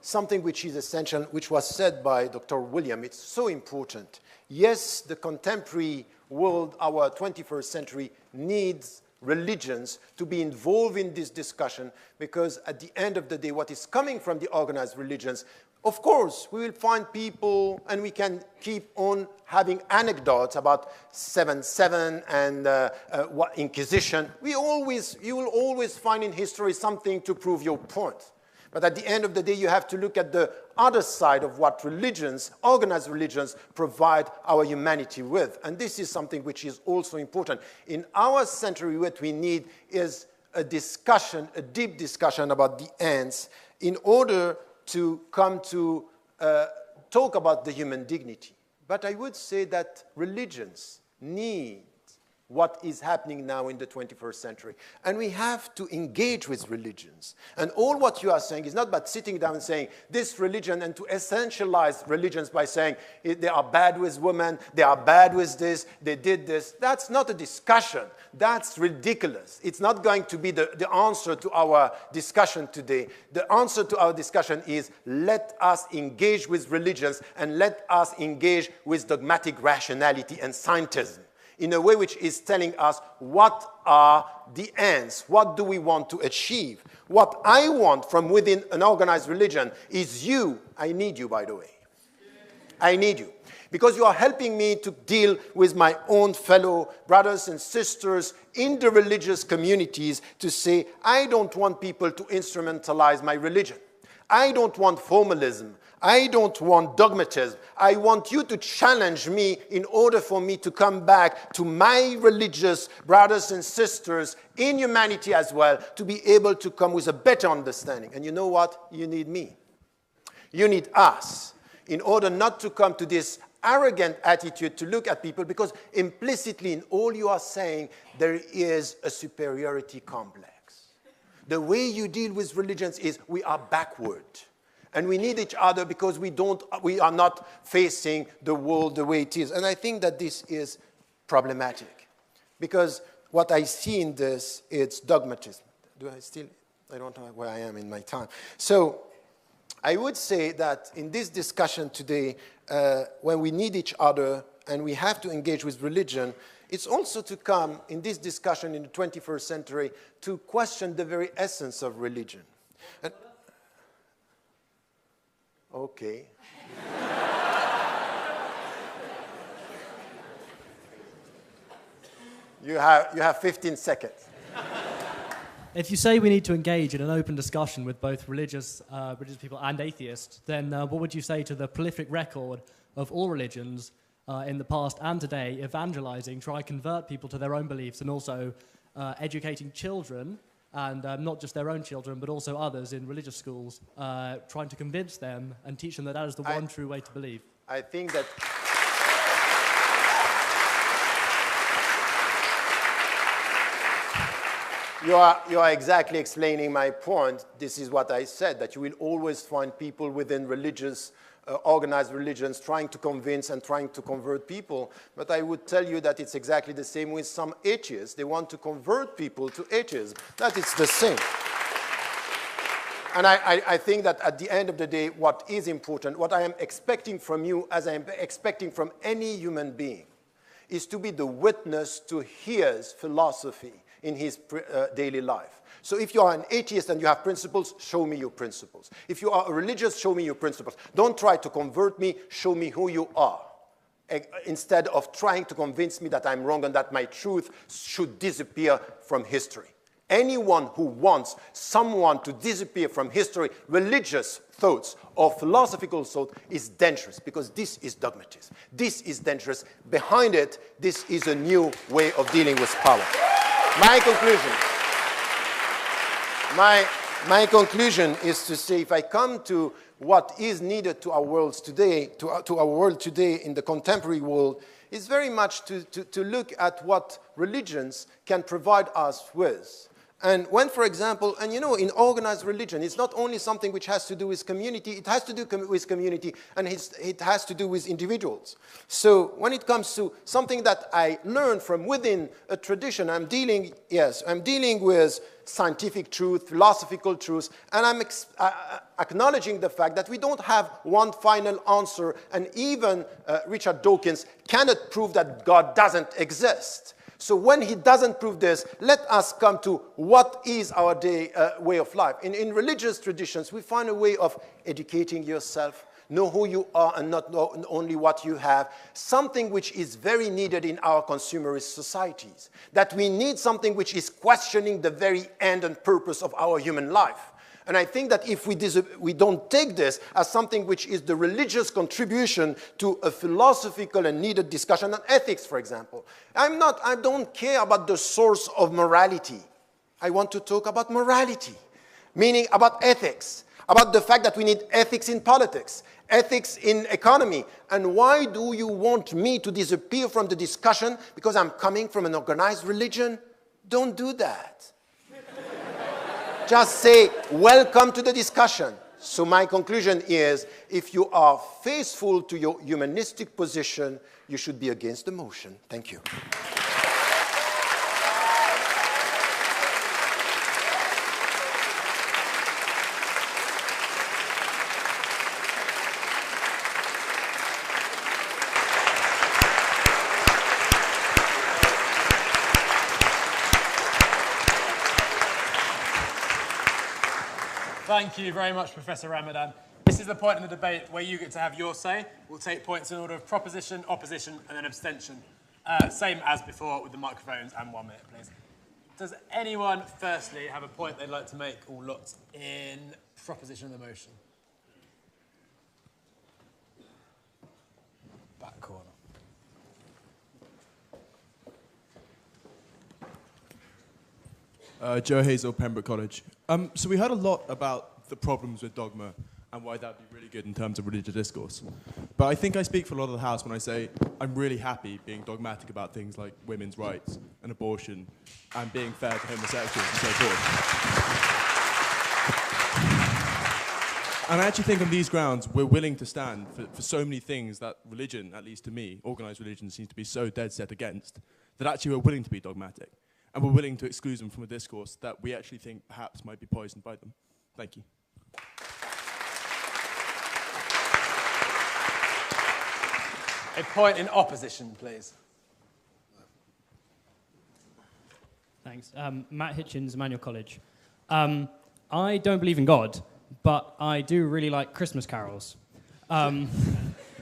something which is essential, which was said by Dr. William. It's so important. Yes, the contemporary world, our 21st century, needs religions to be involved in this discussion, because at the end of the day, what is coming from the organized religions, of course, we will find people, and we can keep on having anecdotes about 7/7 and Inquisition. You will always find in history something to prove your point. But at the end of the day, you have to look at the other side of what religions, organized religions, provide our humanity with. And this is something which is also important. In our century, what we need is a discussion, a deep discussion about the ends, in order to come to talk about the human dignity. But I would say that religions need what is happening now in the 21st century. And we have to engage with religions. And all what you are saying is not about sitting down and saying this religion, and to essentialize religions by saying they are bad with women, they are bad with this, they did this. That's not a discussion. That's ridiculous. It's not going to be the answer to our discussion today. The answer to our discussion is, let us engage with religions and let us engage with dogmatic rationality and scientism, in a way which is telling us what are the ends, what do we want to achieve. What I want from within an organized religion is you. I need you, by the way. I need you. Because you are helping me to deal with my own fellow brothers and sisters in the religious communities, to say, I don't want people to instrumentalize my religion. I don't want formalism. I don't want dogmatism. I want you to challenge me in order for me to come back to my religious brothers and sisters in humanity as well, to be able to come with a better understanding. And you know what? You need me. You need us, in order not to come to this arrogant attitude to look at people, because implicitly in all you are saying, there is a superiority complex. The way you deal with religions is, we are backward. And we need each other because we are not facing the world the way it is. And I think that this is problematic. Because what I see in this, it's dogmatism. I don't know where I am in my time. So I would say that in this discussion today, when we need each other and we have to engage with religion, it's also to come in this discussion in the 21st century to question the very essence of religion. And, okay. You have 15 seconds. If you say we need to engage in an open discussion with both religious people and atheists, then what would you say to the prolific record of all religions in the past and today, evangelizing, try to convert people to their own beliefs, and also educating children, and not just their own children, but also others in religious schools, trying to convince them and teach them that that is the one true way to believe. I think that... You are exactly explaining my point. This is what I said, that you will always find people within religious, organized religions trying to convince and trying to convert people. But I would tell you that it's exactly the same with some atheists. They want to convert people to atheism. That is the same. And I think that at the end of the day, what is important, what I am expecting from you, as I am expecting from any human being, is to be the witness to his philosophy in his daily life. So if you are an atheist and you have principles, show me your principles. If you are a religious, show me your principles. Don't try to convert me, show me who you are. Instead of trying to convince me that I'm wrong and that my truth should disappear from history. Anyone who wants someone to disappear from history, religious thoughts or philosophical thought, is dangerous, because this is dogmatism. This is dangerous. Behind it, this is a new way of dealing with power. My conclusion is to say, if I come to what is needed to our world today, to our world today in the contemporary world, is very much to look at what religions can provide us with. And when, for example, and you know, in organized religion, it's not only something which has to do with community, it has to do with community, and it has to do with individuals. So when it comes to something that I learned from within a tradition, I'm dealing with scientific truth, philosophical truth, and I'm acknowledging the fact that we don't have one final answer, and even Richard Dawkins cannot prove that God doesn't exist. So when he doesn't prove this, let us come to what is our way of life. In religious traditions, we find a way of educating yourself, know who you are and not only what you have, something which is very needed in our consumerist societies, that we need something which is questioning the very end and purpose of our human life. And I think that if we don't take this as something which is the religious contribution to a philosophical and needed discussion on ethics, for example. I don't care about the source of morality. I want to talk about morality, meaning about ethics, about the fact that we need ethics in politics, ethics in economy. And why do you want me to disappear from the discussion because I'm coming from an organized religion? Don't do that. Just say, welcome to the discussion. So my conclusion is, if you are faithful to your humanistic position, you should be against the motion. Thank you. Thank you very much, Professor Ramadan. This is the point in the debate where you get to have your say. We'll take points in order of proposition, opposition, and then abstention. Same as before with the microphones, and 1 minute, please. Does anyone, firstly, have a point they'd like to make, or lots, in proposition of the motion? Back corner. Joe Hazel, Pembroke College. So we heard a lot about the problems with dogma and why that would be really good in terms of religious discourse. But I think I speak for a lot of the House when I say I'm really happy being dogmatic about things like women's rights and abortion and being fair to homosexuals and so forth. And I actually think on these grounds we're willing to stand for so many things that religion, at least to me, organised religion seems to be so dead set against, that actually we're willing to be dogmatic. And we're willing to exclude them from a discourse that we actually think perhaps might be poisoned by them. Thank you. A point in opposition, please. Thanks. Matt Hitchens, Emmanuel College. I don't believe in God, but I do really like Christmas carols. And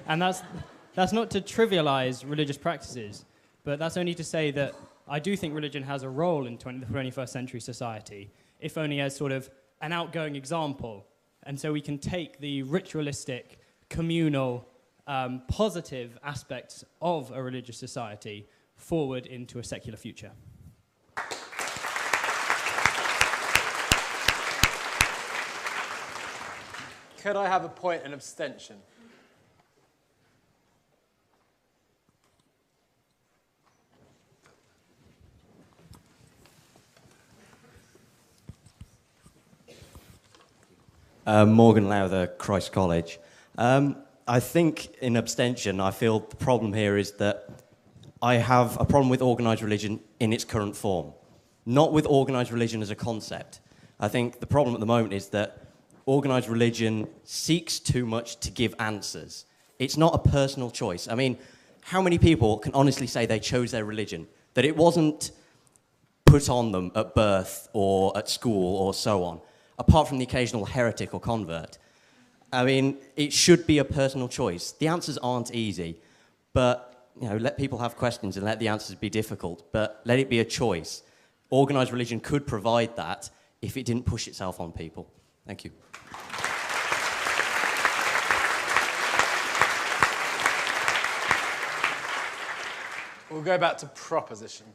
that's not to trivialize religious practices, but that's only to say that I do think religion has a role in the 21st century society, if only as sort of an outgoing example. And so we can take the ritualistic, communal positive aspects of a religious society forward into a secular future. Could I have a point in abstention? Morgan Lowther, Christ College. I think in abstention, I feel the problem here is that I have a problem with organised religion in its current form, not with organised religion as a concept. I think the problem at the moment is that organised religion seeks too much to give answers. It's not a personal choice. I mean, how many people can honestly say they chose their religion, that it wasn't put on them at birth or at school or so on, apart from the occasional heretic or convert? I mean, it should be a personal choice. The answers aren't easy, but let people have questions and let the answers be difficult, but let it be a choice. Organised religion could provide that if it didn't push itself on people. Thank you. We'll go back to proposition.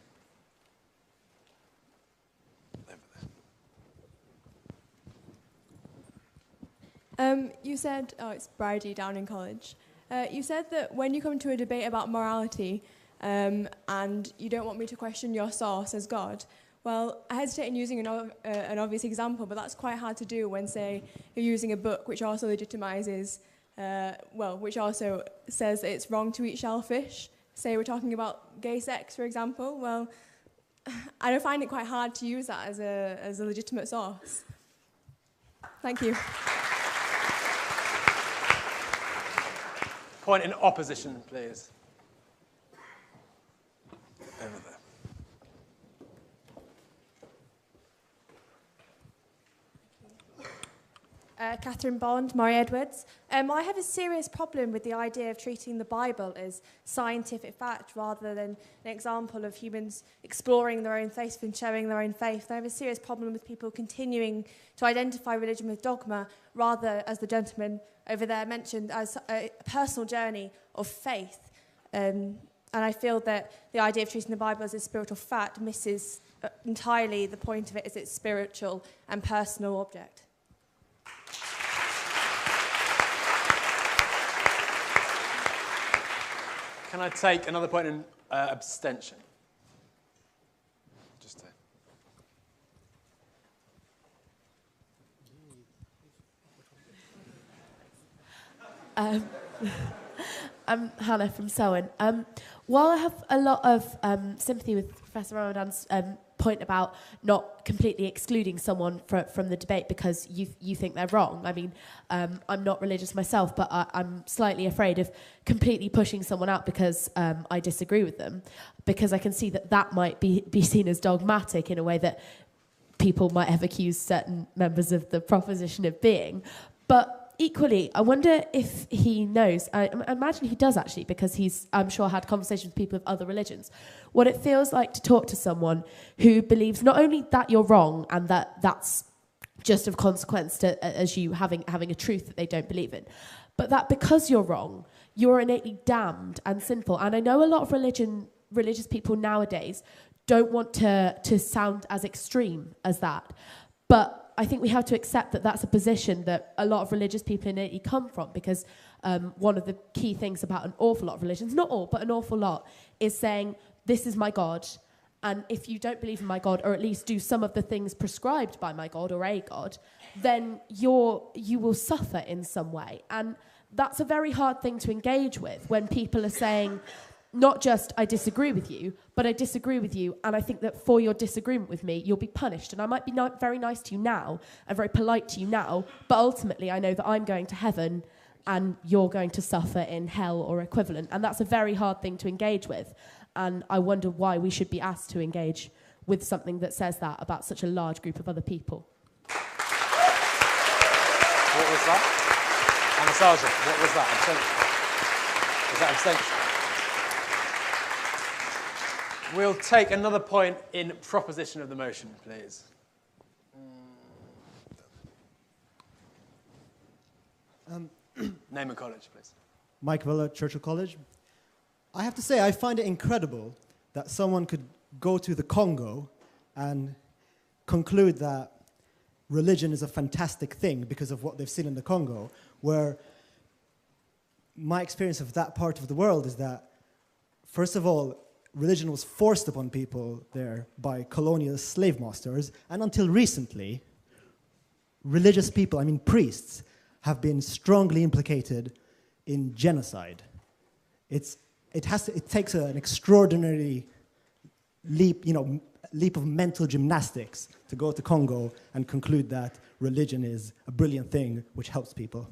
You said, it's Bridie down in college. You said that when you come to a debate about morality and you don't want me to question your source as God, well, I hesitate in using an obvious example, but that's quite hard to do when, say, you're using a book which also legitimizes, which also says that it's wrong to eat shellfish. Say we're talking about gay sex, for example. Well, I don't find it quite hard to use that as a legitimate source. Thank you. Point in opposition, please. Over there. Catherine Bond, Murray Edwards. I have a serious problem with the idea of treating the Bible as scientific fact rather than an example of humans exploring their own faith and showing their own faith. I have a serious problem with people continuing to identify religion with dogma rather, as the gentleman over there mentioned, as a personal journey of faith. And I feel that the idea of treating the Bible as a spiritual fact misses entirely the point of it as its spiritual and personal object. Can I take another point in abstention? Just to... I'm Hannah from Selwyn. While I have a lot of sympathy with Professor Ramadan's point about not completely excluding someone from the debate because you think they're wrong, I mean, I'm not religious myself, but I'm slightly afraid of completely pushing someone out because I disagree with them, because I can see that might be seen as dogmatic in a way that people might have accused certain members of the proposition of being. But equally, I wonder if he knows, I imagine he does actually, because he's, I'm sure, had conversations with people of other religions, what it feels like to talk to someone who believes not only that you're wrong and that's just of consequence to, as you having a truth that they don't believe in, but that because you're wrong, you're innately damned and sinful. And I know a lot of religious people nowadays don't want to sound as extreme as that, but I think we have to accept that that's a position that a lot of religious people innately come from, because one of the key things about an awful lot of religions, not all, but an awful lot, is saying, this is my God, and if you don't believe in my God, or at least do some of the things prescribed by my God or a God, then you will suffer in some way. And that's a very hard thing to engage with when people are saying, not just, I disagree with you, but I disagree with you, and I think that for your disagreement with me, you'll be punished. And I might be very nice to you now, and very polite to you now, but ultimately I know that I'm going to heaven, and you're going to suffer in hell or equivalent. And that's a very hard thing to engage with. And I wonder why we should be asked to engage with something that says that about such a large group of other people. What was that? Anastasia, what was that? Abstention? Was that abstention? We'll take another point in proposition of the motion, please. Name and college, please. Mike Villa, Churchill College. I have to say, I find it incredible that someone could go to the Congo and conclude that religion is a fantastic thing because of what they've seen in the Congo, where my experience of that part of the world is that, first of all, religion was forced upon people there by colonial slave masters, and until recently, religious people, I mean priests, have been strongly implicated in genocide. It takes an extraordinary leap of mental gymnastics to go to Congo and conclude that religion is a brilliant thing which helps people.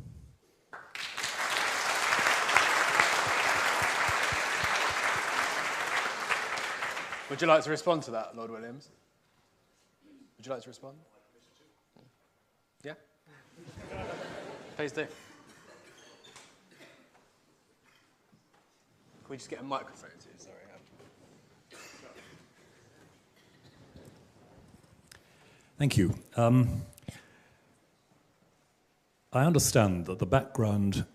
Would you like to respond to that, Lord Williams? Would you like to respond? Yeah? Please do. Can we just get a microphone to you? Sorry. Thank you. I understand that the background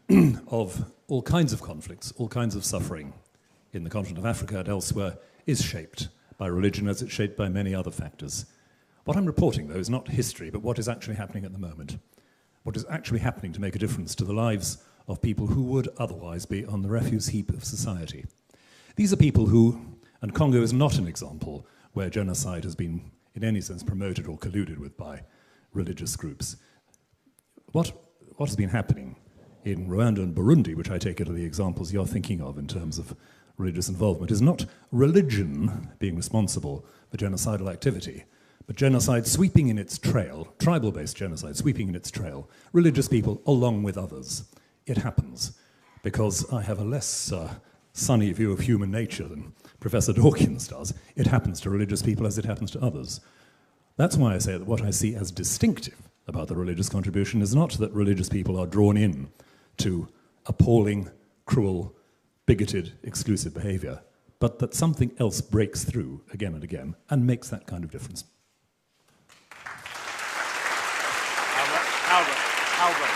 of all kinds of conflicts, all kinds of suffering in the continent of Africa and elsewhere is shaped by religion as it's shaped by many other factors. What I'm reporting, though, is not history, but what is actually happening at the moment. What is actually happening to make a difference to the lives of people who would otherwise be on the refuse heap of society. These are people who, and Congo is not an example where genocide has been in any sense promoted or colluded with by religious groups. What has been happening in Rwanda and Burundi, which I take it are the examples you're thinking of in terms of religious involvement, is not religion being responsible for genocidal activity, but genocide sweeping in its trail, tribal-based genocide sweeping in its trail, religious people along with others. It happens because I have a less sunny view of human nature than Professor Dawkins does. It happens to religious people as it happens to others. That's why I say that what I see as distinctive about the religious contribution is not that religious people are drawn in to appalling, cruel, bigoted, exclusive behavior, but that something else breaks through again and again and makes that kind of difference. Albert.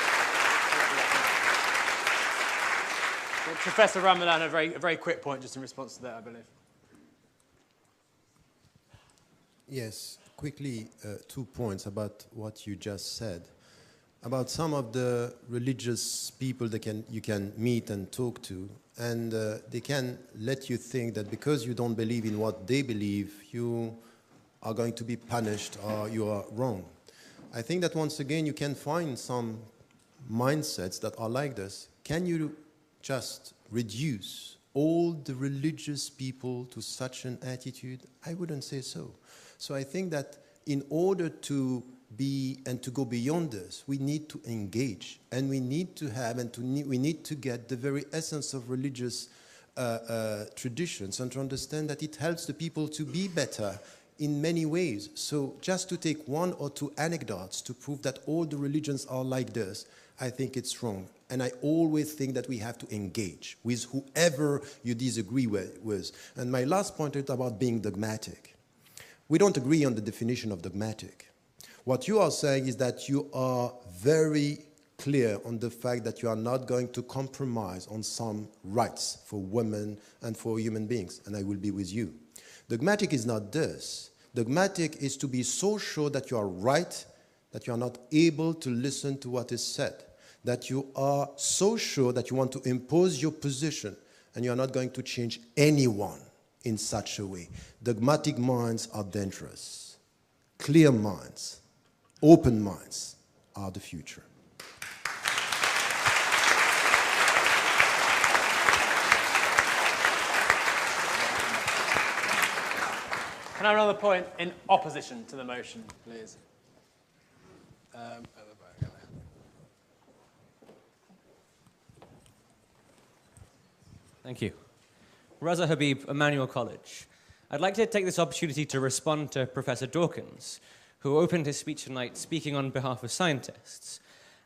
Professor Ramadan, a very quick point just in response to that, I believe. Yes, quickly, 2 points about what you just said. About some of the religious people that you can meet and talk to, and they can let you think that because you don't believe in what they believe, you are going to be punished or you are wrong. I think that once again you can find some mindsets that are like this. Can you just reduce all the religious people to such an attitude? I wouldn't say so. So I think that in order to be and to go beyond this, we need to engage, and we need to have we need to get the very essence of religious traditions and to understand that it helps the people to be better in many ways. So just to take 1 or 2 anecdotes to prove that all the religions are like this, I think it's wrong. And I always think that we have to engage with whoever you disagree with. And my last point is about being dogmatic. We don't agree on the definition of dogmatic. What you are saying is that you are very clear on the fact that you are not going to compromise on some rights for women and for human beings, and I will be with you. Dogmatic is not this. Dogmatic is to be so sure that you are right, that you are not able to listen to what is said, that you are so sure that you want to impose your position, and you are not going to change anyone in such a way. Dogmatic minds are dangerous. Clear minds, open minds are the future. Can I have another point in opposition to the motion, please? Thank you. Raza Habib, Emmanuel College. I'd like to take this opportunity to respond to Professor Dawkins, who opened his speech tonight speaking on behalf of scientists.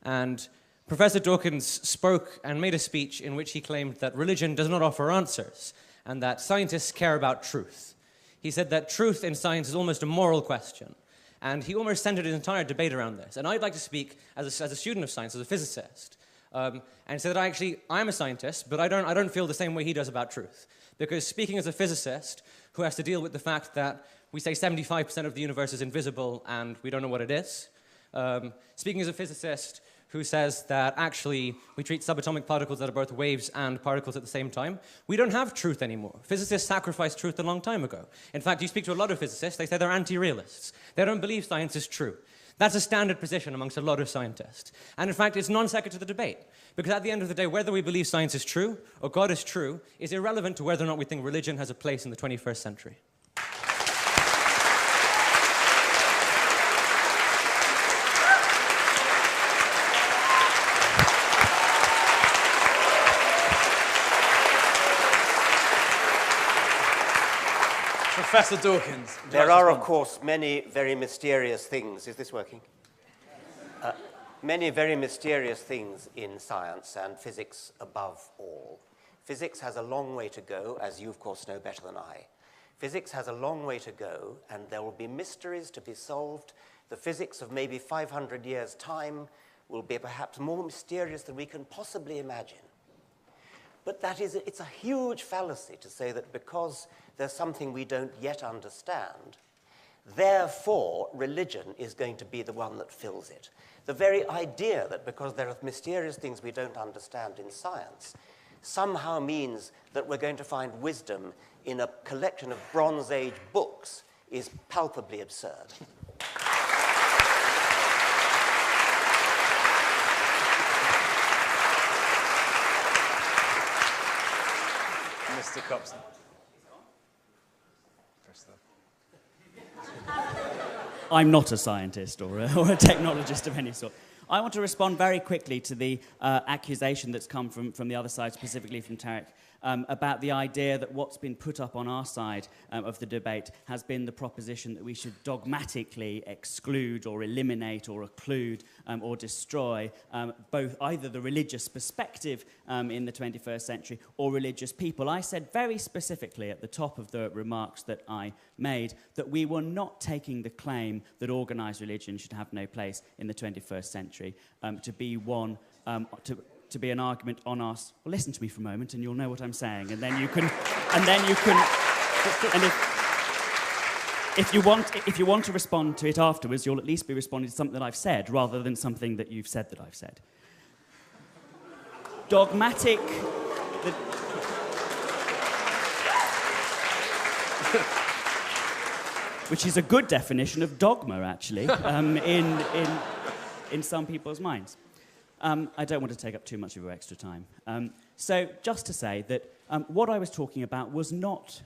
And Professor Dawkins spoke and made a speech in which he claimed that religion does not offer answers and that scientists care about truth. He said that truth in science is almost a moral question. And he almost centered his entire debate around this. And I'd like to speak, as a student of science, as a physicist, And so that I'm a scientist, but I don't feel the same way he does about truth. Because speaking as a physicist who has to deal with the fact that we say 75% of the universe is invisible and we don't know what it is, speaking as a physicist who says that actually we treat subatomic particles that are both waves and particles at the same time, we don't have truth anymore. Physicists sacrificed truth a long time ago. In fact, you speak to a lot of physicists, they say they're anti-realists. They don't believe science is true. That's a standard position amongst a lot of scientists. And in fact, it's non sequitur to the debate. Because at the end of the day, whether we believe science is true or God is true is irrelevant to whether or not we think religion has a place in the 21st century. Professor Dawkins. There are, of course, many very mysterious things. Is this working? Many very mysterious things in science, and physics above all. Physics has a long way to go, as you, of course, know better than I. Physics has a long way to go, and there will be mysteries to be solved. The physics of maybe 500 years' time will be perhaps more mysterious than we can possibly imagine. But it's a huge fallacy to say that because there's something we don't yet understand, therefore religion is going to be the one that fills it. The very idea that because there are mysterious things we don't understand in science somehow means that we're going to find wisdom in a collection of Bronze Age books is palpably absurd. Mr. Copson. I'm not a scientist or a technologist of any sort. I want to respond very quickly to the accusation that's come from the other side, specifically from Tarek, about the idea that what's been put up on our side of the debate has been the proposition that we should dogmatically exclude or eliminate or occlude or destroy both either the religious perspective in the 21st century or religious people. I said very specifically at the top of the remarks that I made that we were not taking the claim that organised religion should have no place in the 21st century to be one to be an argument on us. Well, listen to me for a moment, and you'll know what I'm saying, and then you can, and if you want to respond to it afterwards, you'll at least be responding to something that I've said, rather than something that you've said that I've said. Dogmatic. Which is a good definition of dogma, actually, in some people's minds. I don't want to take up too much of your extra time. So just to say that what I was talking about was not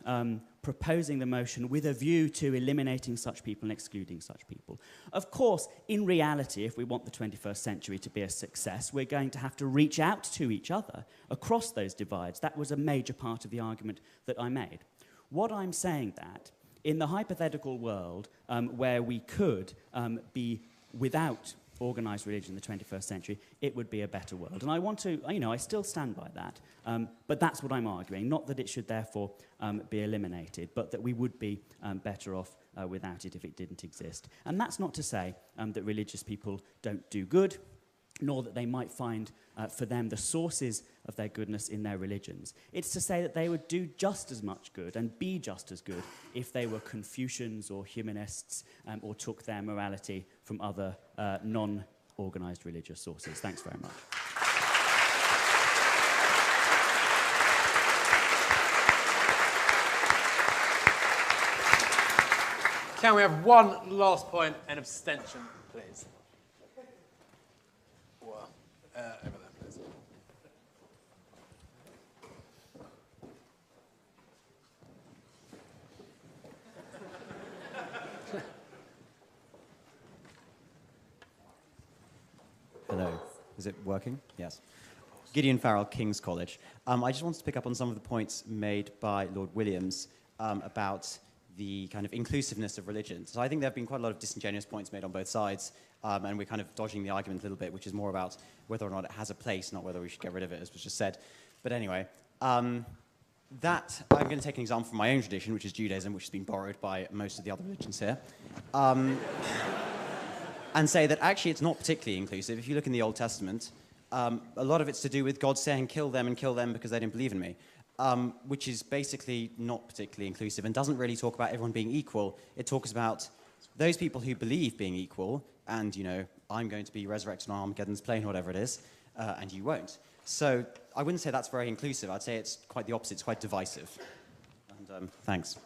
proposing the motion with a view to eliminating such people and excluding such people. Of course, in reality, if we want the 21st century to be a success, we're going to have to reach out to each other across those divides. That was a major part of the argument that I made. What I'm saying that, in the hypothetical world where we could be without organised religion in the 21st century, it would be a better world. And I want to, I still stand by that, but that's what I'm arguing. Not that it should therefore be eliminated, but that we would be better off without it if it didn't exist. And that's not to say that religious people don't do good, nor that they might find for them the sources of their goodness in their religions. It's to say that they would do just as much good and be just as good if they were Confucians or humanists or took their morality from other non-organised religious sources. Thanks very much. Can we have one last point, an abstention, please? Over there, please. Hello. Is it working? Yes. Gideon Farrell, King's College. I just wanted to pick up on some of the points made by Lord Williams about the kind of inclusiveness of religion. So I think there have been quite a lot of disingenuous points made on both sides, and we're kind of dodging the argument a little bit, which is more about whether or not it has a place, not whether we should get rid of it, as was just said. But anyway, I'm going to take an example from my own tradition, which is Judaism, which has been borrowed by most of the other religions here, and say that actually it's not particularly inclusive. If you look in the Old Testament, A lot of it's to do with God saying, kill them because they didn't believe in me, which is basically not particularly inclusive and doesn't really talk about everyone being equal. It talks about those people who believe being equal and, you know, I'm going to be resurrected on Armageddon's plane, whatever it is, and you won't. So I wouldn't say that's very inclusive. I'd say it's quite the opposite. It's quite divisive. And thanks.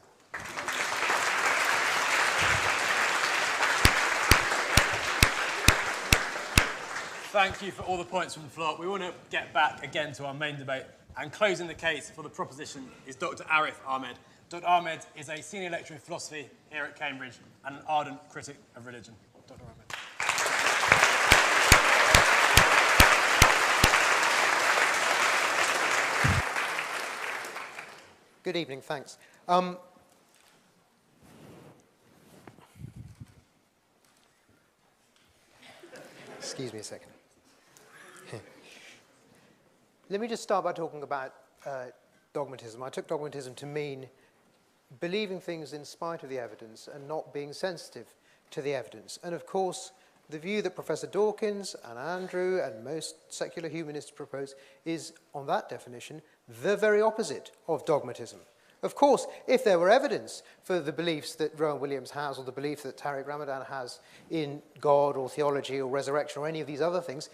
Thank you for all the points from the floor. We want to get back again to our main debate. And closing the case for the proposition is Dr. Arif Ahmed. Dr. Ahmed is a senior lecturer in philosophy here at Cambridge and an ardent critic of religion. Dr. Ahmed. Good evening, thanks. Excuse me a second. Let me just start by talking about dogmatism. I took dogmatism to mean believing things in spite of the evidence and not being sensitive to the evidence. And of course, the view that Professor Dawkins and Andrew and most secular humanists propose is, on that definition, the very opposite of dogmatism. Of course, if there were evidence for the beliefs that Rowan Williams has or the belief that Tariq Ramadan has in God or theology or resurrection or any of these other things,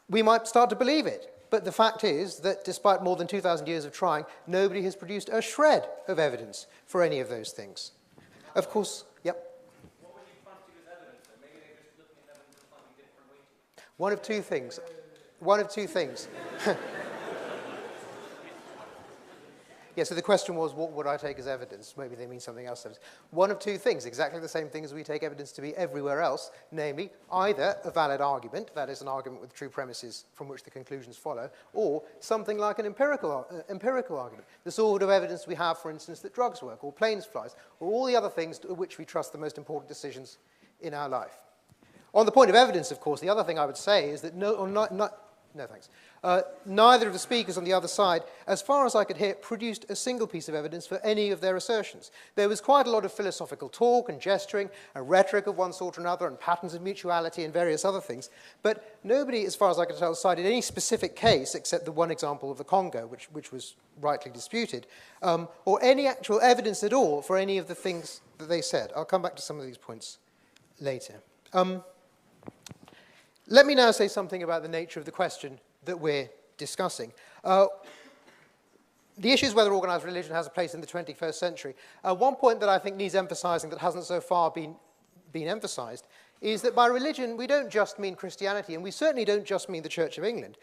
we might start to believe it. But the fact is that despite more than 2,000 years of trying, nobody has produced a shred of evidence for any of those things. Of course, yep. What would you fancy as evidence? Maybe they're just looking at evidence in a slightly different way. One of two things. One of two things. Yeah, so the question was, what would I take as evidence? Maybe they mean something else. One of two things, exactly the same thing as we take evidence to be everywhere else, namely either a valid argument, that is an argument with true premises from which the conclusions follow, or something like an empirical argument, the sort of evidence we have, for instance, that drugs work, or planes fly, or all the other things to which we trust the most important decisions in our life. On the point of evidence, of course, the other thing I would say is that neither of the speakers on the other side, as far as I could hear, produced a single piece of evidence for any of their assertions. There was quite a lot of philosophical talk and gesturing and rhetoric of one sort or another and patterns of mutuality and various other things, but nobody, as far as I could tell, cited any specific case except the one example of the Congo, which was rightly disputed, or any actual evidence at all for any of the things that they said. I'll come back to some of these points later. Let me now say something about the nature of the question that we're discussing. The issue is whether organised religion has a place in the 21st century. One point that I think needs emphasising that hasn't so far been emphasised is that by religion we don't just mean Christianity, and we certainly don't just mean the Church of England.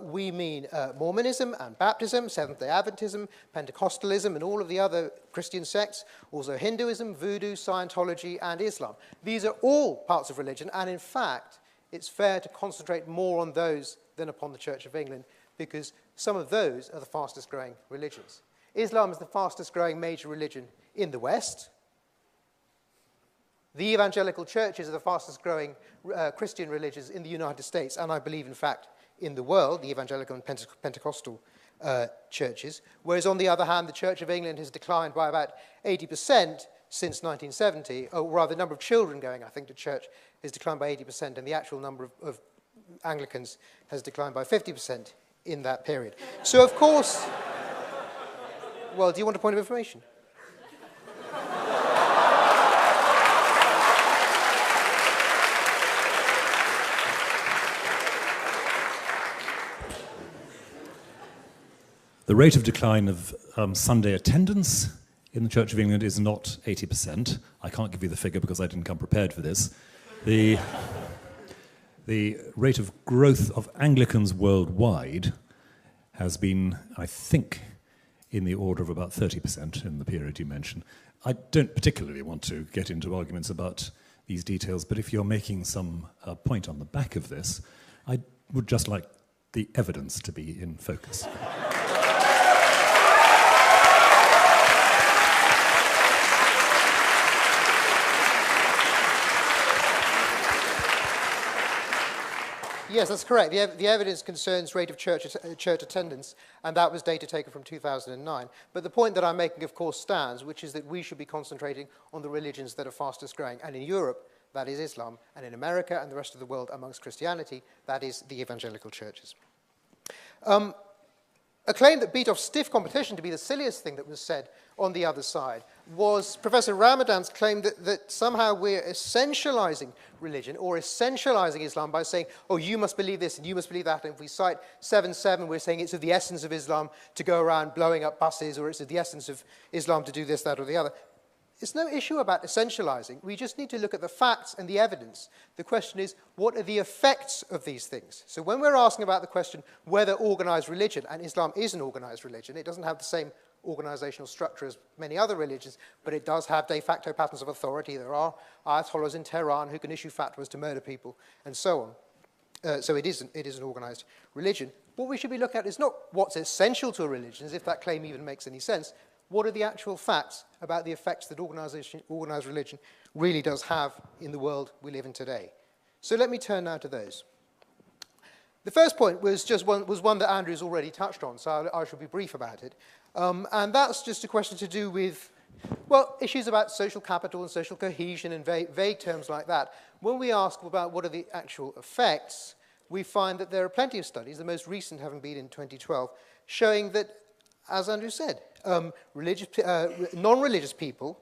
We mean Mormonism and Baptism, Seventh-day Adventism, Pentecostalism, and all of the other Christian sects, also Hinduism, Voodoo, Scientology, and Islam. These are all parts of religion, and in fact, it's fair to concentrate more on those than upon the Church of England, because some of those are the fastest growing religions. Islam is the fastest growing major religion in the West. The evangelical churches are the fastest growing Christian religions in the United States, and I believe, in fact, in the world, the evangelical and Pentecostal churches. Whereas, on the other hand, the Church of England has declined by about 80% since 1970, or rather, the number of children going, I think, to church has declined by 80%, and the actual number of Anglicans has declined by 50% in that period. So, of course, well, do you want a point of information? The rate of decline of Sunday attendance in the Church of England is not 80%. I can't give you the figure because I didn't come prepared for this. The rate of growth of Anglicans worldwide has been, I think, in the order of about 30% in the period you mentioned. I don't particularly want to get into arguments about these details, but if you're making some point on the back of this, I would just like the evidence to be in focus. Yes, that's correct. The evidence concerns rate of church attendance, and that was data taken from 2009. But the point that I'm making, of course, stands, which is that we should be concentrating on the religions that are fastest growing. And in Europe, that is Islam, and in America and the rest of the world amongst Christianity, that is the evangelical churches. A claim that beat off stiff competition to be the silliest thing that was said on the other side was Professor Ramadan's claim that somehow we're essentializing religion or essentializing Islam by saying, oh, you must believe this and you must believe that. And if we cite 7:7, we're saying it's of the essence of Islam to go around blowing up buses, or it's of the essence of Islam to do this, that, or the other. It's no issue about essentializing. We just need to look at the facts and the evidence. The question is, what are the effects of these things? So when we're asking about the question whether organized religion, and Islam is an organized religion, it doesn't have the same organizational structure as many other religions, but it does have de facto patterns of authority. There are ayatollahs in Tehran who can issue fatwas to murder people, and so on. So it is an organized religion. What we should be looking at is not what's essential to a religion, as if that claim even makes any sense. What are the actual facts about the effects that organized religion really does have in the world we live in today? So let me turn now to those. The first point was one that Andrew's already touched on, so I shall be brief about it. And that's just a question to do with, well, issues about social capital and social cohesion and vague terms like that. When we ask about what are the actual effects, we find that there are plenty of studies, the most recent having been in 2012, showing that, as Andrew said, non-religious people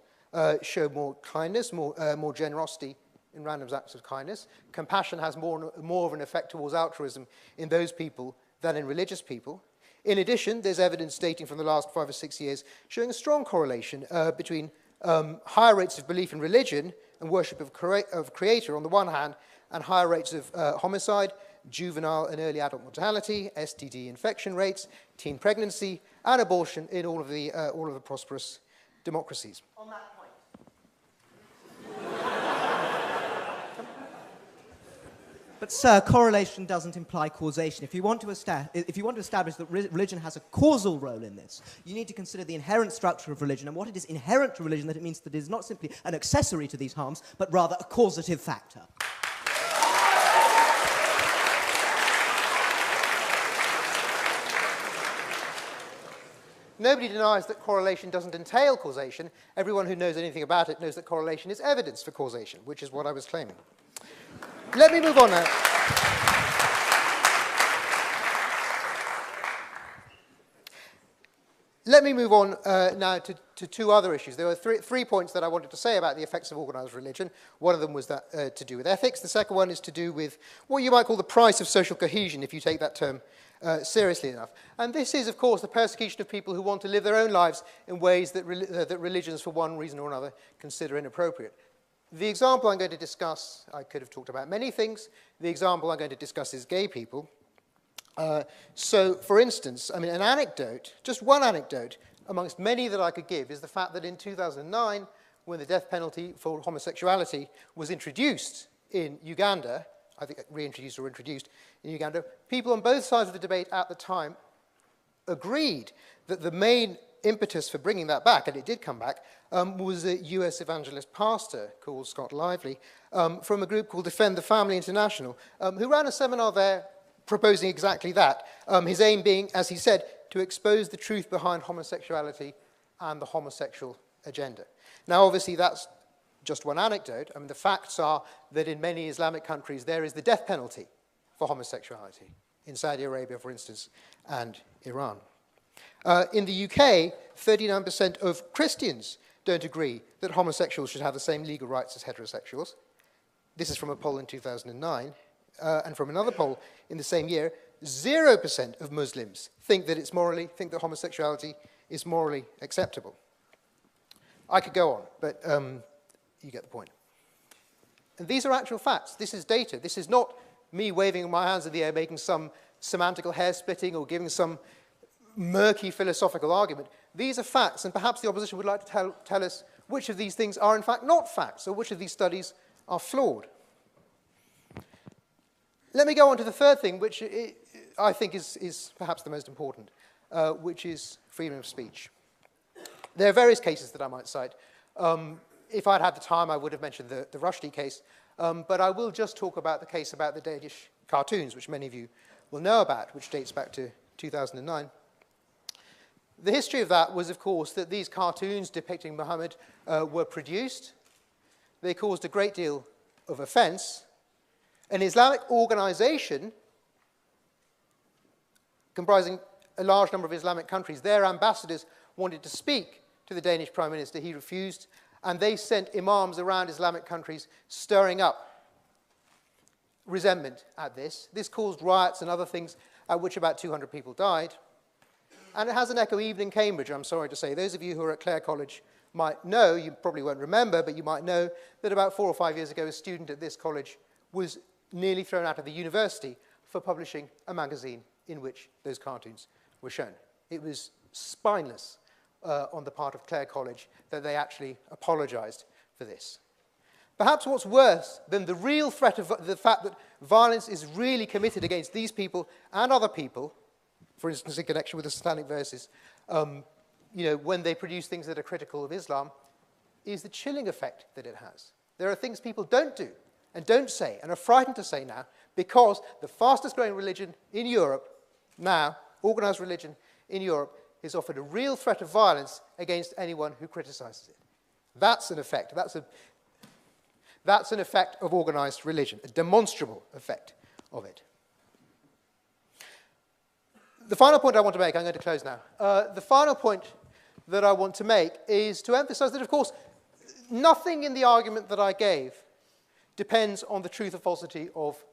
show more kindness, more generosity in random acts of kindness. Compassion has more of an effect towards altruism in those people than in religious people. In addition, there's evidence dating from the last 5 or 6 years showing a strong correlation between higher rates of belief in religion and worship of Creator on the one hand, and higher rates of homicide, juvenile and early adult mortality, STD infection rates, teen pregnancy, and abortion in all of the prosperous democracies. On that point. But, sir, correlation doesn't imply causation. If you want to establish that religion has a causal role in this, you need to consider the inherent structure of religion and what it is inherent to religion, that it means that it is not simply an accessory to these harms, but rather a causative factor. Nobody denies that correlation doesn't entail causation. Everyone who knows anything about it knows that correlation is evidence for causation, which is what I was claiming. Let me move on now. Let me move on now to two other issues. There were three points that I wanted to say about the effects of organized religion. One of them was that to do with ethics. The second one is to do with what you might call the price of social cohesion, if you take that term seriously enough. And this is, of course, the persecution of people who want to live their own lives in ways that religions, for one reason or another, consider inappropriate. The example I'm going to discuss, I could have talked about many things. The example I'm going to discuss is gay people. So, for instance, I mean, an anecdote, just one anecdote, amongst many that I could give, is the fact that in 2009, when the death penalty for homosexuality was introduced in Uganda, I think reintroduced or introduced in Uganda, people on both sides of the debate at the time agreed that the main impetus for bringing that back, and it did come back, was a US evangelist pastor called Scott Lively from a group called Defend the Family International, who ran a seminar there proposing exactly that. His aim being, as he said, to expose the truth behind homosexuality and the homosexual agenda. Now, obviously, that's just one anecdote. I mean, the facts are that in many Islamic countries, there is the death penalty for homosexuality. In Saudi Arabia, for instance, and Iran. In the UK, 39% of Christians don't agree that homosexuals should have the same legal rights as heterosexuals. This is from a poll in 2009. And from another poll in the same year, 0% of Muslims think that homosexuality is morally acceptable. I could go on, but you get the point. And these are actual facts. This is data. This is not me waving my hands in the air, making some semantical hair-splitting or giving some murky philosophical argument. These are facts, and perhaps the opposition would like to tell us which of these things are in fact not facts, or which of these studies are flawed. Let me go on to the third thing, which I think is perhaps the most important, which is freedom of speech. There are various cases that I might cite. If I'd had the time, I would have mentioned the Rushdie case, but I will just talk about the case about the Danish cartoons, which many of you will know about, which dates back to 2009. The history of that was, of course, that these cartoons depicting Muhammad were produced. They caused a great deal of offence, an Islamic organisation comprising a large number of Islamic countries, their ambassadors wanted to speak to the Danish Prime Minister. He refused, and they sent imams around Islamic countries stirring up resentment at this. This caused riots and other things at which about 200 people died. And it has an echo even in Cambridge, I'm sorry to say. Those of you who are at Clare College might know, you probably won't remember, but you might know that about 4 or 5 years ago, a student at this college was nearly thrown out of the university for publishing a magazine in which those cartoons were shown. It was spineless on the part of Clare College that they actually apologised for this. Perhaps what's worse than the real threat of the fact that violence is really committed against these people and other people, for instance, in connection with the Satanic verses, when they produce things that are critical of Islam, is the chilling effect that it has. There are things people don't do and don't say and are frightened to say now because the fastest growing religion in Europe now, organised religion in Europe, is offered a real threat of violence against anyone who criticises it. That's an effect. That's an effect of organised religion, a demonstrable effect of it. The final point I want to make, I'm going to close now. The final point that I want to make is to emphasise that, of course, nothing in the argument that I gave depends on the truth or falsity of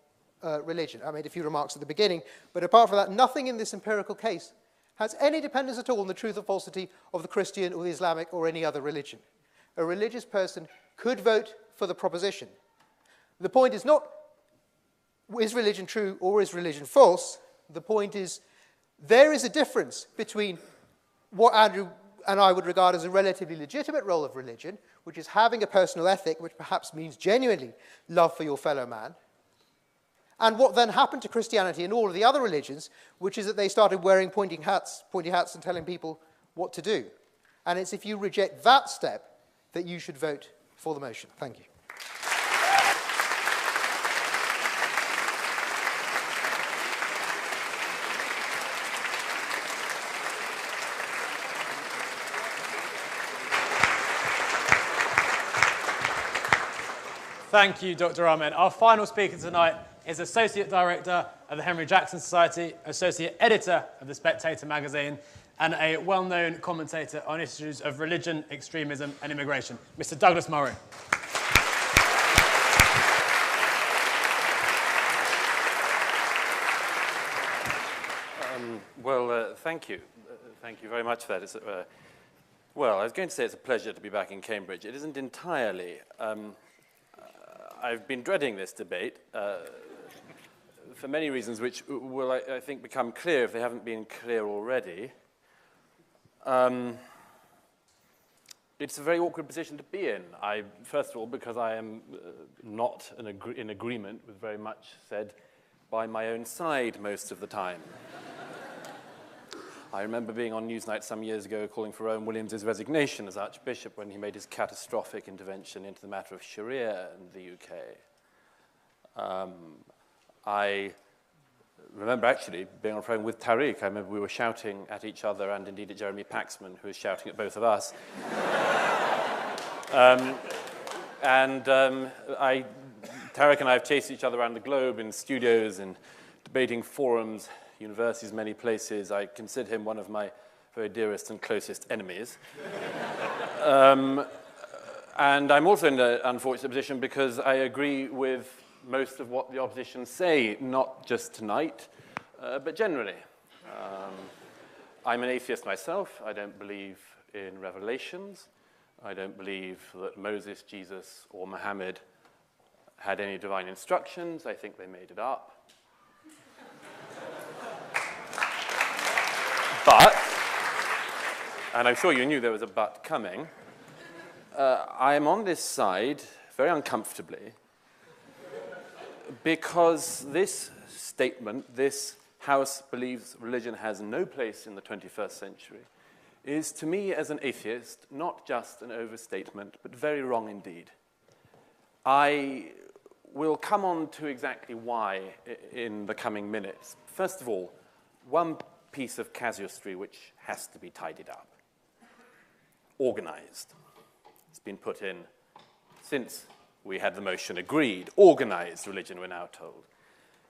religion. I made a few remarks at the beginning, but apart from that, nothing in this empirical case has any dependence at all on the truth or falsity of the Christian or the Islamic or any other religion. A religious person could vote for the proposition. The point is not, is religion true or is religion false? The point is, there is a difference between what Andrew and I would regard as a relatively legitimate role of religion, which is having a personal ethic, which perhaps means genuinely love for your fellow man, and what then happened to Christianity and all of the other religions, which is that they started wearing pointy hats and telling people what to do. And it's if you reject that step that you should vote for the motion. Thank you. Thank you, Dr. Ahmed. Our final speaker tonight is Associate Director of the Henry Jackson Society, Associate Editor of The Spectator magazine, and a well-known commentator on issues of religion, extremism and immigration, Mr. Douglas Murray. Thank you. Thank you very much for that. Well, I was going to say it's a pleasure to be back in Cambridge. It isn't entirely. I've been dreading this debate for many reasons which will, I think, become clear if they haven't been clear already. It's a very awkward position to be in. First of all, because I am not in agreement with very much said by my own side most of the time. I remember being on Newsnight some years ago calling for Owen Williams' resignation as Archbishop when he made his catastrophic intervention into the matter of Sharia in the UK. I remember actually being on a phone with Tariq. I remember we were shouting at each other and indeed at Jeremy Paxman, who was shouting at both of us. Tariq and I have chased each other around the globe in studios and debating forums, universities, many places. I consider him one of my very dearest and closest enemies. And I'm also in an unfortunate position because I agree with most of what the opposition say, not just tonight, but generally. I'm an atheist myself. I don't believe in revelations. I don't believe that Moses, Jesus, or Muhammad had any divine instructions. I think they made it up. But, and I'm sure you knew there was a but coming, I am on this side very uncomfortably because this statement, this House believes religion has no place in the 21st century, is to me as an atheist not just an overstatement, but very wrong indeed. I will come on to exactly why in the coming minutes. First of all, one piece of casuistry which has to be tidied up. Organized. It's been put in since We had the motion agreed. Organized religion, we're now told.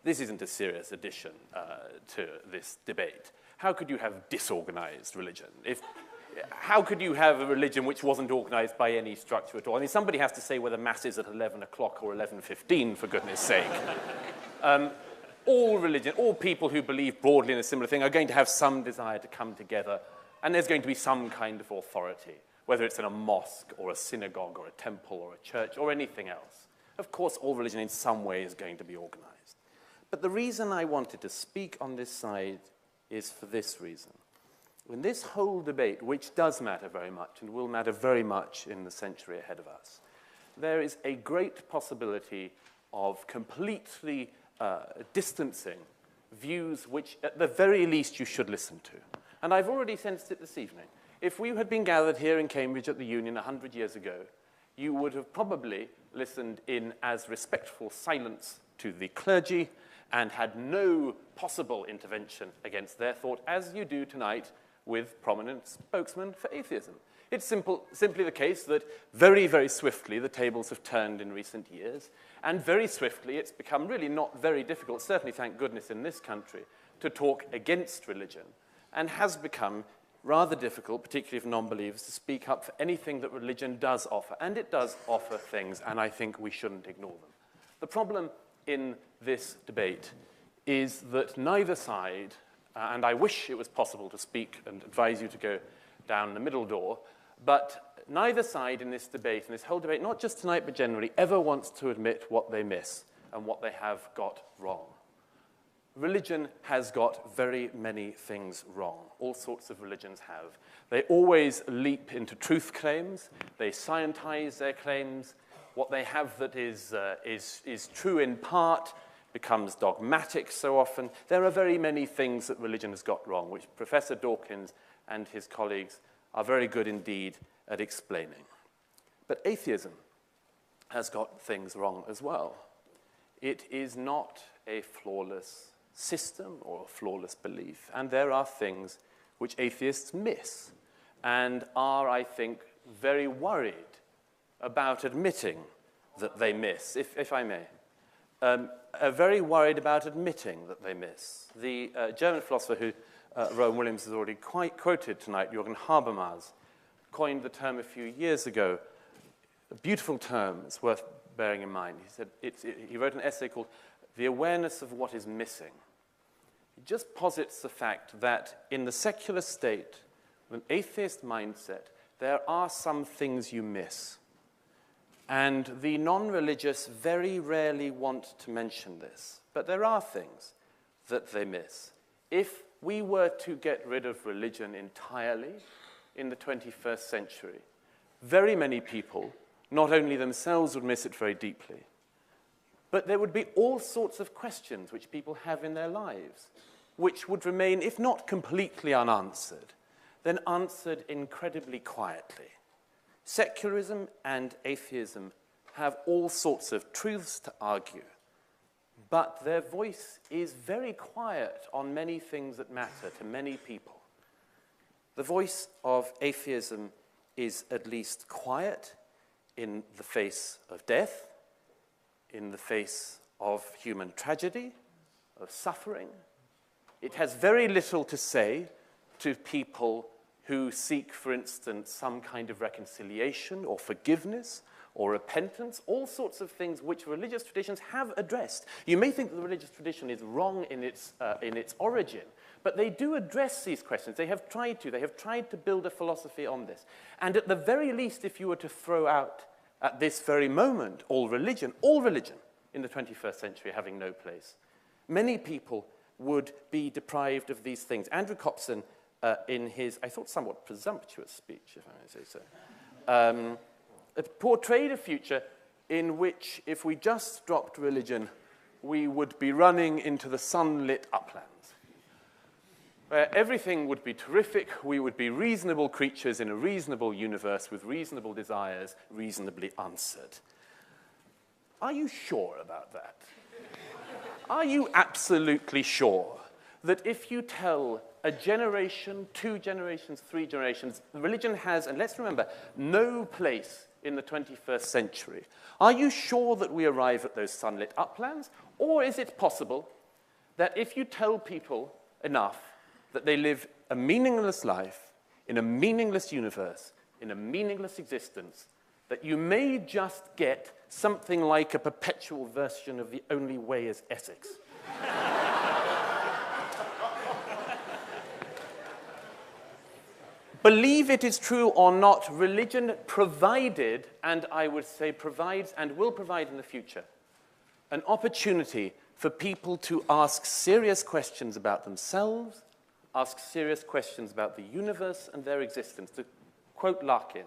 This isn't a serious addition to this debate. How could you have disorganized religion? How could you have a religion which wasn't organized by any structure at all? I mean, somebody has to say whether Mass is at 11 o'clock or 11:15, for goodness sake. All religion, all people who believe broadly in a similar thing are going to have some desire to come together, and there's going to be some kind of authority, whether it's in a mosque or a synagogue or a temple or a church or anything else. Of course, all religion in some way is going to be organized. But the reason I wanted to speak on this side is for this reason. In this whole debate, which does matter very much and will matter very much in the century ahead of us, there is a great possibility of completely distancing views which, at the very least, you should listen to. And I've already sensed it this evening. If we had been gathered here in Cambridge at the Union 100 years ago, you would have probably listened in as respectful silence to the clergy and had no possible intervention against their thought, as you do tonight with prominent spokesmen for atheism. It's simply the case that very, very swiftly the tables have turned in recent years, and very swiftly it's become really not very difficult, certainly thank goodness in this country, to talk against religion, and has become rather difficult, particularly for non-believers, to speak up for anything that religion does offer. And it does offer things, and I think we shouldn't ignore them. The problem in this debate is that neither side, and I wish it was possible to speak and advise you to go down the middle door, but neither side in this debate, in this whole debate, not just tonight but generally, ever wants to admit what they miss and what they have got wrong. Religion has got very many things wrong. All sorts of religions have. They always leap into truth claims. They scientize their claims. What they have that is true in part becomes dogmatic so often. There are very many things that religion has got wrong, which Professor Dawkins and his colleagues are very good indeed at explaining. But atheism has got things wrong as well. It is not a flawless system or a flawless belief, and there are things which atheists miss and are, I think, very worried about admitting that they miss, if I may. Are very worried about admitting that they miss. The German philosopher who Rowan Williams has already quoted tonight, Jürgen Habermas, coined the term a few years ago. A beautiful term, it's worth bearing in mind. He said he wrote an essay called The Awareness of What is Missing. He just posits the fact that in the secular state, with an atheist mindset, there are some things you miss. And the non-religious very rarely want to mention this. But there are things that they miss. If we were to get rid of religion entirely in the 21st century, very many people, not only themselves would miss it very deeply, but there would be all sorts of questions which people have in their lives, which would remain, if not completely unanswered, then answered incredibly quietly. Secularism and atheism have all sorts of truths to argue, but their voice is very quiet on many things that matter to many people. The voice of atheism is at least quiet in the face of death, in the face of human tragedy, of suffering. It has very little to say to people who seek, for instance, some kind of reconciliation or forgiveness or repentance, all sorts of things which religious traditions have addressed. You may think that the religious tradition is wrong in its origin, but they do address these questions. They have tried to. They have tried to build a philosophy on this. And at the very least, if you were to throw out at this very moment all religion in the 21st century having no place, many people would be deprived of these things. Andrew Copson, in his, I thought, somewhat presumptuous speech, if I may say so, portrayed a future in which, if we just dropped religion, we would be running into the sunlit uplands, where everything would be terrific, we would be reasonable creatures in a reasonable universe with reasonable desires, reasonably answered. Are you sure about that? Are you absolutely sure that if you tell a generation, 2 generations, 3 generations, religion has, and let's remember, no place in the 21st century, are you sure that we arrive at those sunlit uplands? Or is it possible that if you tell people enough that they live a meaningless life in a meaningless universe, in a meaningless existence, that you may just get something like a perpetual version of The Only Way is Essex? Believe it is true or not, religion provided, and I would say provides and will provide in the future, an opportunity for people to ask serious questions about themselves, ask serious questions about the universe and their existence. To quote Larkin,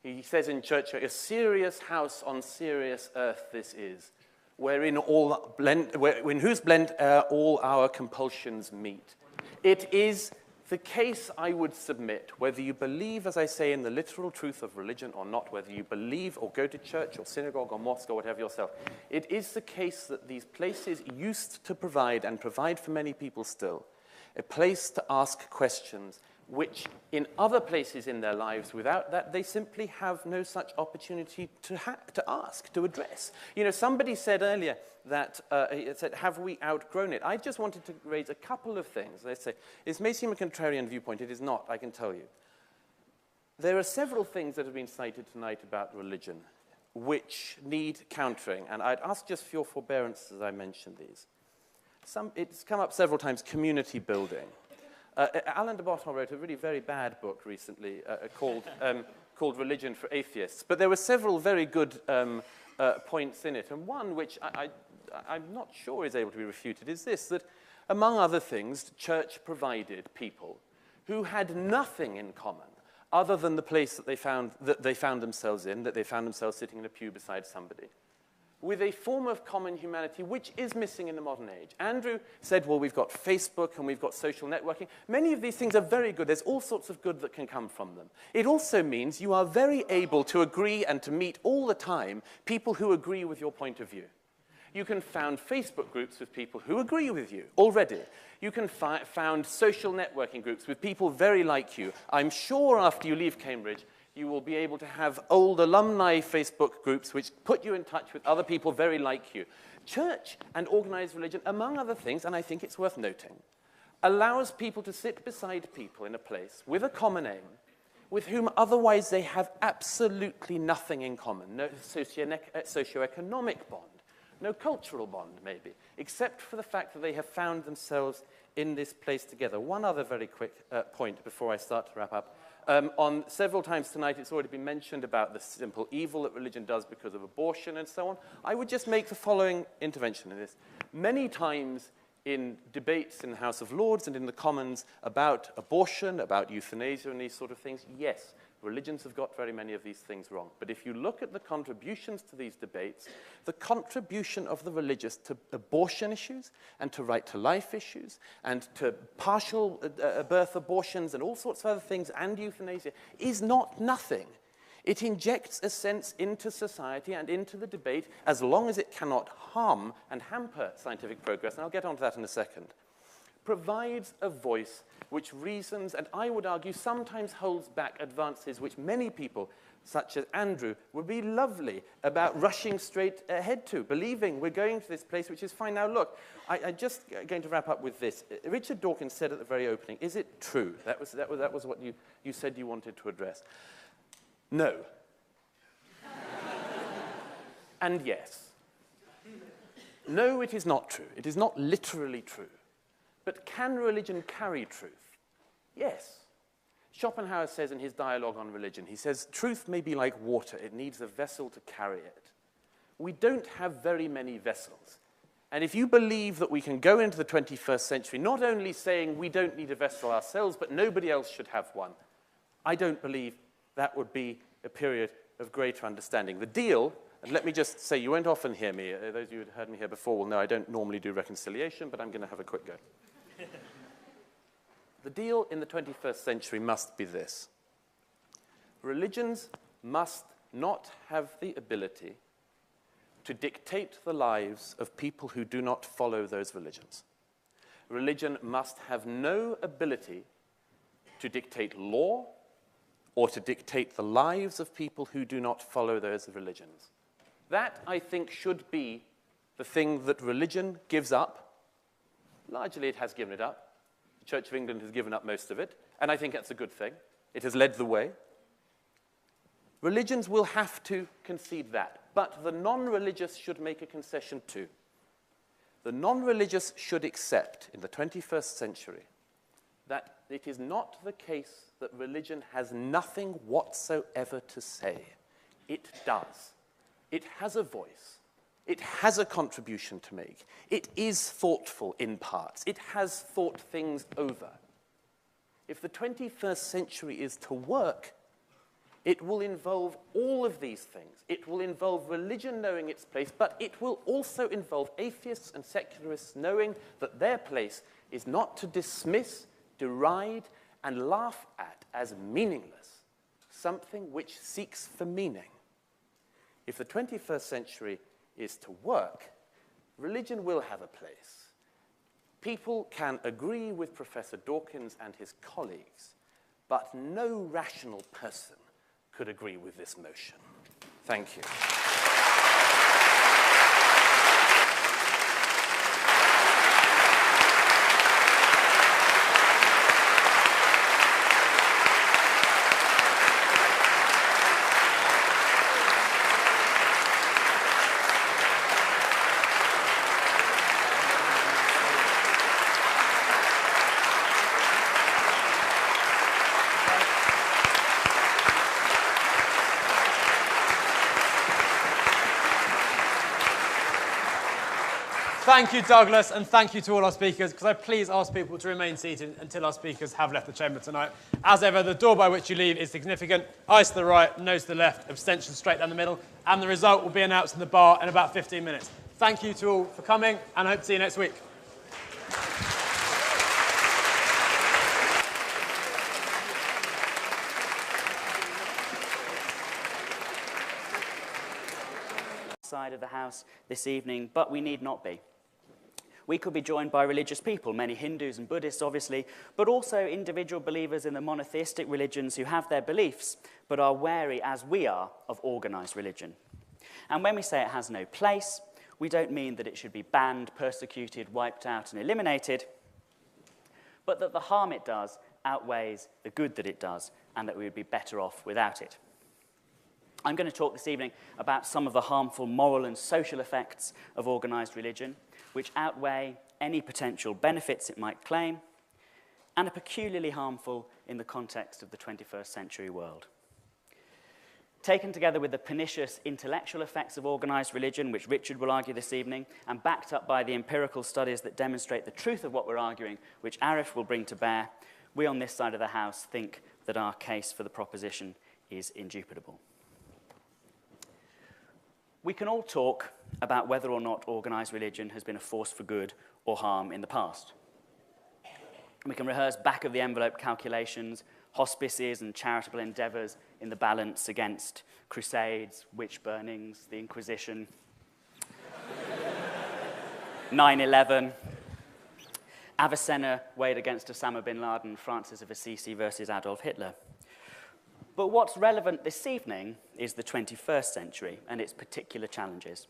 he says in Churchill, "A serious house on serious earth this is, wherein in whose blent air all our compulsions meet." It is the case, I would submit, whether you believe, as I say, in the literal truth of religion or not, whether you believe or go to church or synagogue or mosque or whatever yourself, it is the case that these places used to provide, and provide for many people still, a place to ask questions which in other places in their lives, without that, they simply have no such opportunity to ask, to address. You know, somebody said earlier that, have we outgrown it? I just wanted to raise a couple of things. Let's say, this may seem a contrarian viewpoint. It is not, I can tell you. There are several things that have been cited tonight about religion which need countering, and I'd ask just for your forbearance as I mention these. It's come up several times, community building. Alain de Botton wrote a really very bad book recently called Religion for Atheists. But there were several very good points in it. And one which I'm not sure is able to be refuted is this, that among other things, church provided people who had nothing in common other than the place that they found themselves in, that they found themselves sitting in a pew beside somebody, with a form of common humanity which is missing in the modern age. Andrew said, well, we've got Facebook and we've got social networking. Many of these things are very good. There's all sorts of good that can come from them. It also means you are very able to agree and to meet all the time people who agree with your point of view. You can found Facebook groups with people who agree with you already. You can found social networking groups with people very like you. I'm sure after you leave Cambridge, you will be able to have old alumni Facebook groups which put you in touch with other people very like you. Church and organized religion, among other things, and I think it's worth noting, allows people to sit beside people in a place with a common aim, with whom otherwise they have absolutely nothing in common. No socioeconomic bond, no cultural bond, maybe, except for the fact that they have found themselves in this place together. One other very quick point before I start to wrap up. On several times tonight, it's already been mentioned about the simple evil that religion does because of abortion and so on. I would just make the following intervention in this. Many times in debates in the House of Lords and in the Commons about abortion, about euthanasia and these sort of things, yes, religions have got very many of these things wrong. But if you look at the contributions to these debates, the contribution of the religious to abortion issues and to right to life issues and to partial birth abortions and all sorts of other things and euthanasia is not nothing. It injects a sense into society and into the debate as long as it cannot harm and hamper scientific progress, and I'll get onto that in a second. Provides a voice which reasons, and I would argue sometimes holds back advances which many people, such as Andrew, would be lovely about rushing straight ahead to, believing we're going to this place which is fine. Now look, I'm just going to wrap up with this. Richard Dawkins said at the very opening, is it true? That was what you said you wanted to address. No. And yes. No, it is not true. It is not literally true. But can religion carry truth? Yes. Schopenhauer says in his dialogue on religion, he says, truth may be like water. It needs a vessel to carry it. We don't have very many vessels. And if you believe that we can go into the 21st century not only saying we don't need a vessel ourselves, but nobody else should have one, I don't believe that would be a period of greater understanding. The deal, and let me just say, you won't often hear me. Those of you who have heard me here before will know I don't normally do reconciliation, but I'm going to have a quick go. The deal in the 21st century must be this. Religions must not have the ability to dictate the lives of people who do not follow those religions. Religion must have no ability to dictate law or to dictate the lives of people who do not follow those religions. That, I think, should be the thing that religion gives up. Largely it has given it up. The Church of England has given up most of it, and I think that's a good thing. It has led the way. Religions will have to concede that, but the non-religious should make a concession too. The non-religious should accept in the 21st century that it is not the case that religion has nothing whatsoever to say. It does. It has a voice. It has a contribution to make. It is thoughtful in parts. It has thought things over. If the 21st century is to work, it will involve all of these things. It will involve religion knowing its place, but it will also involve atheists and secularists knowing that their place is not to dismiss, deride, and laugh at as meaningless something which seeks for meaning. If the 21st century is to work, religion will have a place. People can agree with Professor Dawkins and his colleagues, but no rational person could agree with this motion. Thank you. Thank you, Douglas, and thank you to all our speakers. Could I please ask people to remain seated until our speakers have left the chamber tonight? As ever, the door by which you leave is significant. Eyes to the right, nose to the left, abstention straight down the middle, and the result will be announced in the bar in about 15 minutes. Thank you to all for coming, and I hope to see you next week. Side of the house this evening, but we need not be. We could be joined by religious people, many Hindus and Buddhists, obviously, but also individual believers in the monotheistic religions who have their beliefs, but are wary, as we are, of organized religion. And when we say it has no place, we don't mean that it should be banned, persecuted, wiped out, and eliminated, but that the harm it does outweighs the good that it does, and that we would be better off without it. I'm going to talk this evening about some of the harmful moral and social effects of organized religion, which outweigh any potential benefits it might claim, and are peculiarly harmful in the context of the 21st century world. Taken together with the pernicious intellectual effects of organized religion, which Richard will argue this evening, and backed up by the empirical studies that demonstrate the truth of what we're arguing, which Arif will bring to bear, we on this side of the house think that our case for the proposition is indubitable. We can all talk about whether or not organized religion has been a force for good or harm in the past. We can rehearse back-of-the-envelope calculations, hospices and charitable endeavors in the balance against crusades, witch burnings, the Inquisition, 9/11, Avicenna weighed against Osama bin Laden, Francis of Assisi versus Adolf Hitler. But what's relevant this evening is the 21st century and its particular challenges.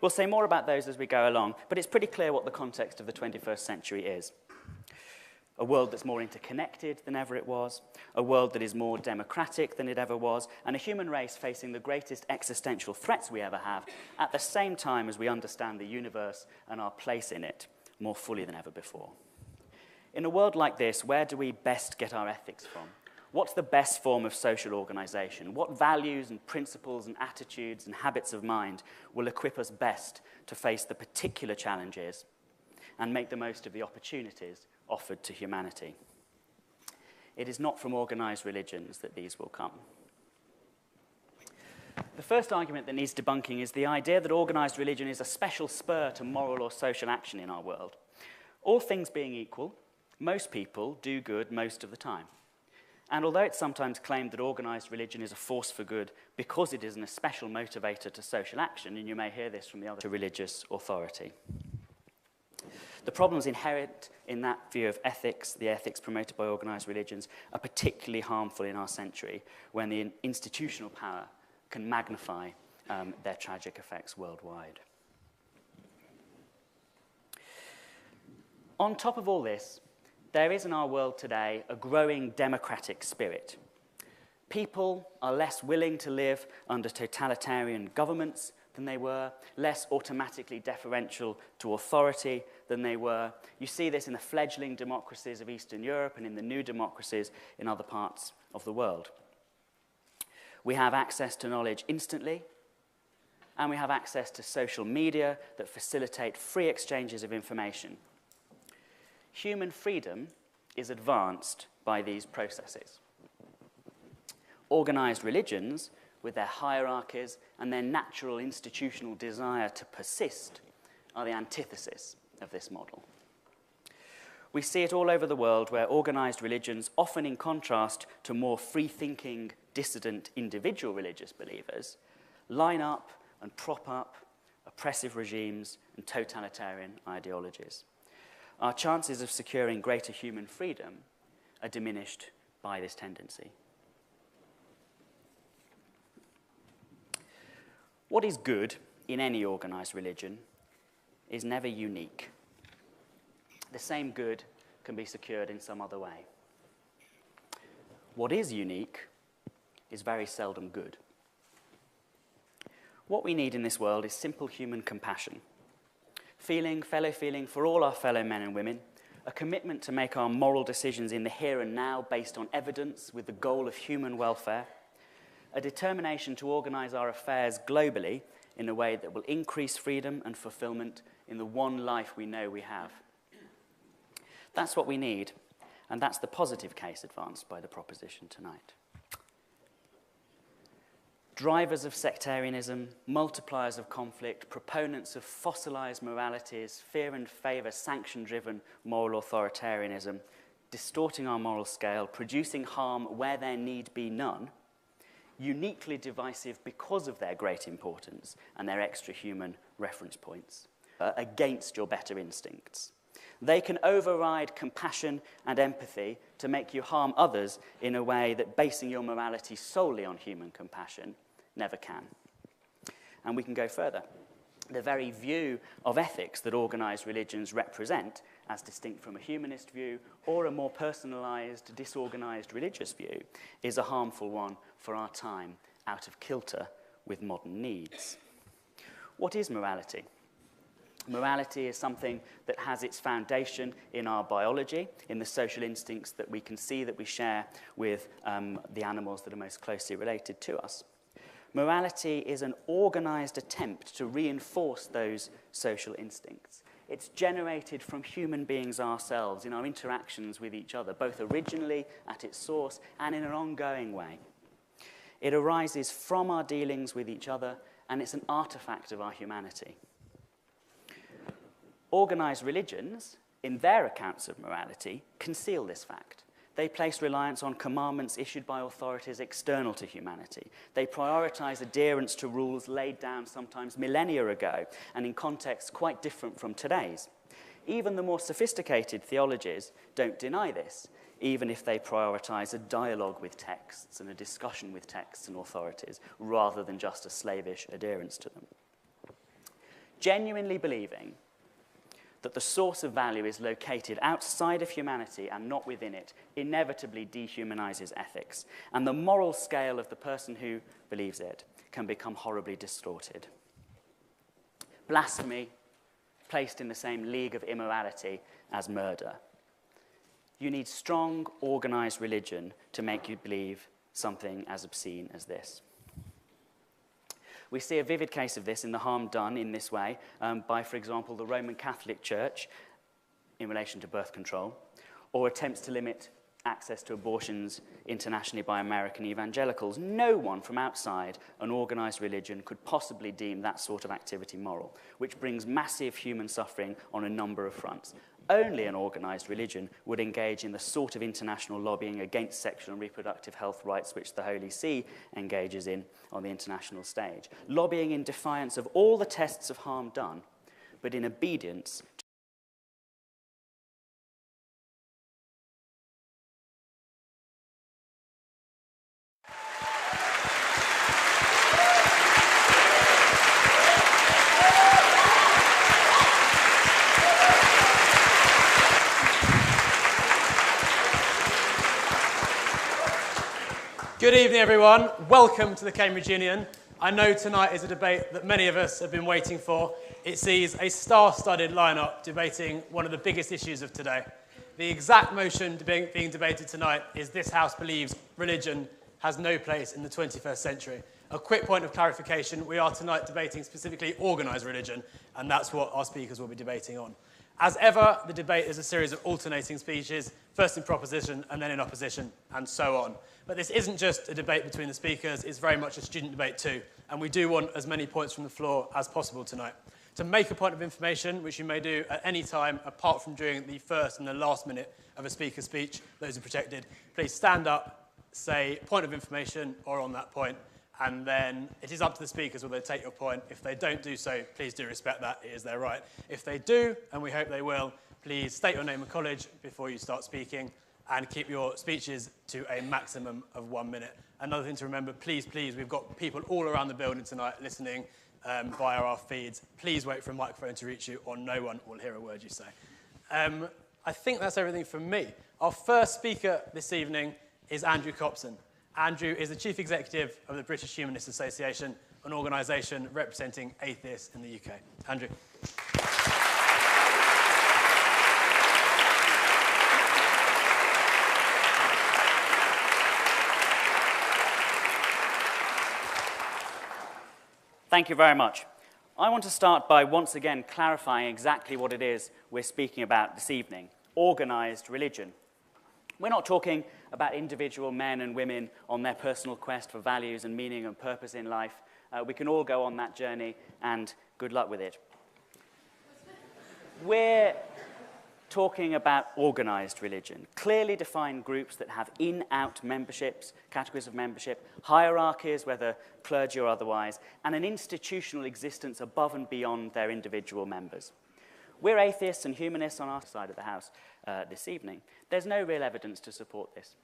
We'll say more about those as we go along, but it's pretty clear what the context of the 21st century is. A world that's more interconnected than ever it was, a world that is more democratic than it ever was, and a human race facing the greatest existential threats we ever have, at the same time as we understand the universe and our place in it more fully than ever before. In a world like this, where do we best get our ethics from? What's the best form of social organization? What values and principles and attitudes and habits of mind will equip us best to face the particular challenges and make the most of the opportunities offered to humanity? It is not from organized religions that these will come. The first argument that needs debunking is the idea that organized religion is a special spur to moral or social action in our world. All things being equal, most people do good most of the time. And although it's sometimes claimed that organized religion is a force for good because it is an especial motivator to social action, and you may hear this from the other, to religious authority. The problems inherent in that view of ethics, the ethics promoted by organised religions, are particularly harmful in our century when the institutional power can magnify their tragic effects worldwide. On top of all this, there is in our world today a growing democratic spirit. People are less willing to live under totalitarian governments than they were, less automatically deferential to authority than they were. You see this in the fledgling democracies of Eastern Europe and in the new democracies in other parts of the world. We have access to knowledge instantly, and we have access to social media that facilitate free exchanges of information. Human freedom is advanced by these processes. Organised religions, with their hierarchies and their natural institutional desire to persist, are the antithesis of this model. We see it all over the world where organised religions, often in contrast to more free-thinking, dissident individual religious believers, line up and prop up oppressive regimes and totalitarian ideologies. Our chances of securing greater human freedom are diminished by this tendency. What is good in any organised religion is never unique. The same good can be secured in some other way. What is unique is very seldom good. What we need in this world is simple human compassion, fellow feeling for all our fellow men and women, a commitment to make our moral decisions in the here and now based on evidence with the goal of human welfare, a determination to organise our affairs globally in a way that will increase freedom and fulfilment in the one life we know we have. That's what we need, and that's the positive case advanced by the proposition tonight. Drivers of sectarianism, multipliers of conflict, proponents of fossilised moralities, fear and favour, sanction-driven moral authoritarianism, distorting our moral scale, producing harm where there need be none, uniquely divisive because of their great importance and their extra-human reference points, against your better instincts. They can override compassion and empathy to make you harm others in a way that basing your morality solely on human compassion never can. And we can go further. The very view of ethics that organised religions represent, as distinct from a humanist view or a more personalised, disorganised religious view, is a harmful one for our time, out of kilter with modern needs. What is morality? Morality is something that has its foundation in our biology, in the social instincts that we can see that we share with the animals that are most closely related to us. Morality is an organised attempt to reinforce those social instincts. It's generated from human beings ourselves in our interactions with each other, both originally at its source and in an ongoing way. It arises from our dealings with each other, and it's an artifact of our humanity. Organised religions, in their accounts of morality, conceal this fact. They place reliance on commandments issued by authorities external to humanity. They prioritise adherence to rules laid down sometimes millennia ago and in contexts quite different from today's. Even the more sophisticated theologies don't deny this, even if they prioritise a dialogue with texts and a discussion with texts and authorities rather than just a slavish adherence to them. Genuinely believing that the source of value is located outside of humanity and not within it inevitably dehumanises ethics, and the moral scale of the person who believes it can become horribly distorted. Blasphemy placed in the same league of immorality as murder. You need strong, organised religion to make you believe something as obscene as this. We see a vivid case of this in the harm done in this way by, for example, the Roman Catholic Church in relation to birth control, or attempts to limit access to abortions internationally by American evangelicals. No one from outside an organised religion could possibly deem that sort of activity moral, which brings massive human suffering on a number of fronts. Only an organised religion would engage in the sort of international lobbying against sexual and reproductive health rights which the Holy See engages in on the international stage. Lobbying in defiance of all the tests of harm done, but in obedience Good evening, everyone. Welcome to the Cambridge Union. I know tonight is a debate that many of us have been waiting for. It sees a star-studded lineup debating one of the biggest issues of today. The exact motion being debated tonight is this House believes religion has no place in the 21st century. A quick point of clarification, we are tonight debating specifically organised religion, and that's what our speakers will be debating on. As ever, the debate is a series of alternating speeches, first in proposition and then in opposition, and so on. But this isn't just a debate between the speakers, it's very much a student debate too, and we do want as many points from the floor as possible tonight. To make a point of information, which you may do at any time apart from during the first and the last minute of a speaker's speech, those are protected, please stand up, say point of information or on that point, and then it is up to the speakers whether they take your point. If they don't do so, please do respect that. It is their right. If they do, and we hope they will, please state your name and college before you start speaking and keep your speeches to a maximum of 1 minute. Another thing to remember, please, we've got people all around the building tonight listening via our feeds. Please wait for a microphone to reach you or no one will hear a word you say. I think that's everything from me. Our first speaker this evening is Andrew Copson. Andrew is the Chief Executive of the British Humanist Association, an organisation representing atheists in the UK. Andrew. Thank you very much. I want to start by once again clarifying exactly what it is we're speaking about this evening, organised religion. We're not talking about individual men and women on their personal quest for values and meaning and purpose in life. We can all go on that journey, and good luck with it. We're talking about organised religion, clearly defined groups that have in-out memberships, categories of membership, hierarchies, whether clergy or otherwise, and an institutional existence above and beyond their individual members. We're atheists and humanists on our side of the house this evening. There's no real evidence to support this.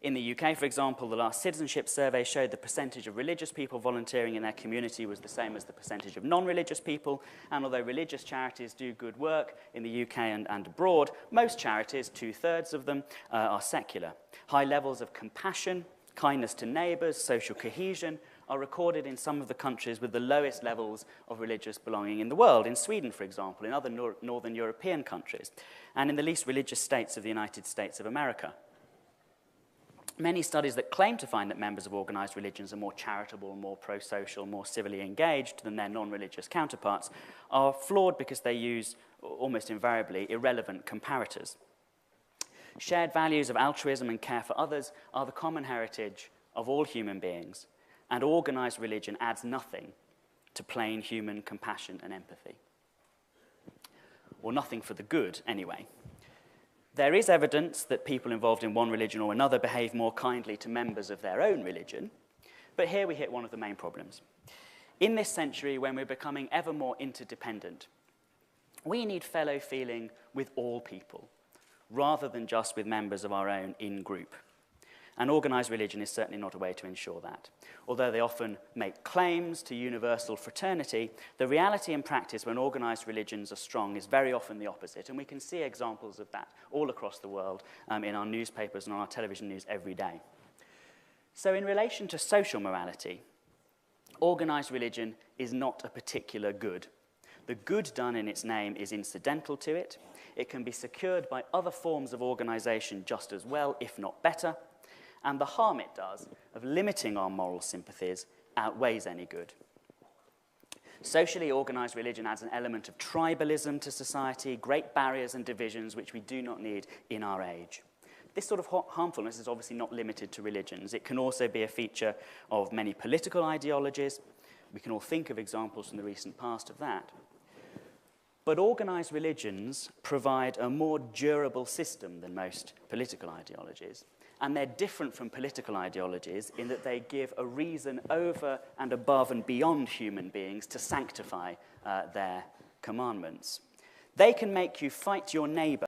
In the UK, for example, the last citizenship survey showed the percentage of religious people volunteering in their community was the same as the percentage of non-religious people, and although religious charities do good work in the UK and abroad, most charities, 2/3 of them, are secular. High levels of compassion, kindness to neighbours, social cohesion are recorded in some of the countries with the lowest levels of religious belonging in the world, in Sweden, for example, in other northern European countries, and in the least religious states of the United States of America. Many studies that claim to find that members of organised religions are more charitable, more pro-social, more civilly engaged than their non-religious counterparts are flawed because they use, almost invariably, irrelevant comparators. Shared values of altruism and care for others are the common heritage of all human beings, and organised religion adds nothing to plain human compassion and empathy. Or nothing for the good, anyway. There is evidence that people involved in one religion or another behave more kindly to members of their own religion, but here we hit one of the main problems. In this century, when we're becoming ever more interdependent, we need fellow feeling with all people, rather than just with members of our own in-group. And organised religion is certainly not a way to ensure that. Although they often make claims to universal fraternity, the reality in practice when organised religions are strong is very often the opposite, and we can see examples of that all across the world in our newspapers and on our television news every day. So in relation to social morality, organised religion is not a particular good. The good done in its name is incidental to it. It can be secured by other forms of organisation just as well, if not better, and the harm it does of limiting our moral sympathies outweighs any good. Socially organised religion adds an element of tribalism to society, great barriers and divisions which we do not need in our age. This sort of harmfulness is obviously not limited to religions. It can also be a feature of many political ideologies. We can all think of examples from the recent past of that. But organised religions provide a more durable system than most political ideologies. And they're different from political ideologies in that they give a reason over and above and beyond human beings to sanctify their commandments. They can make you fight your neighbour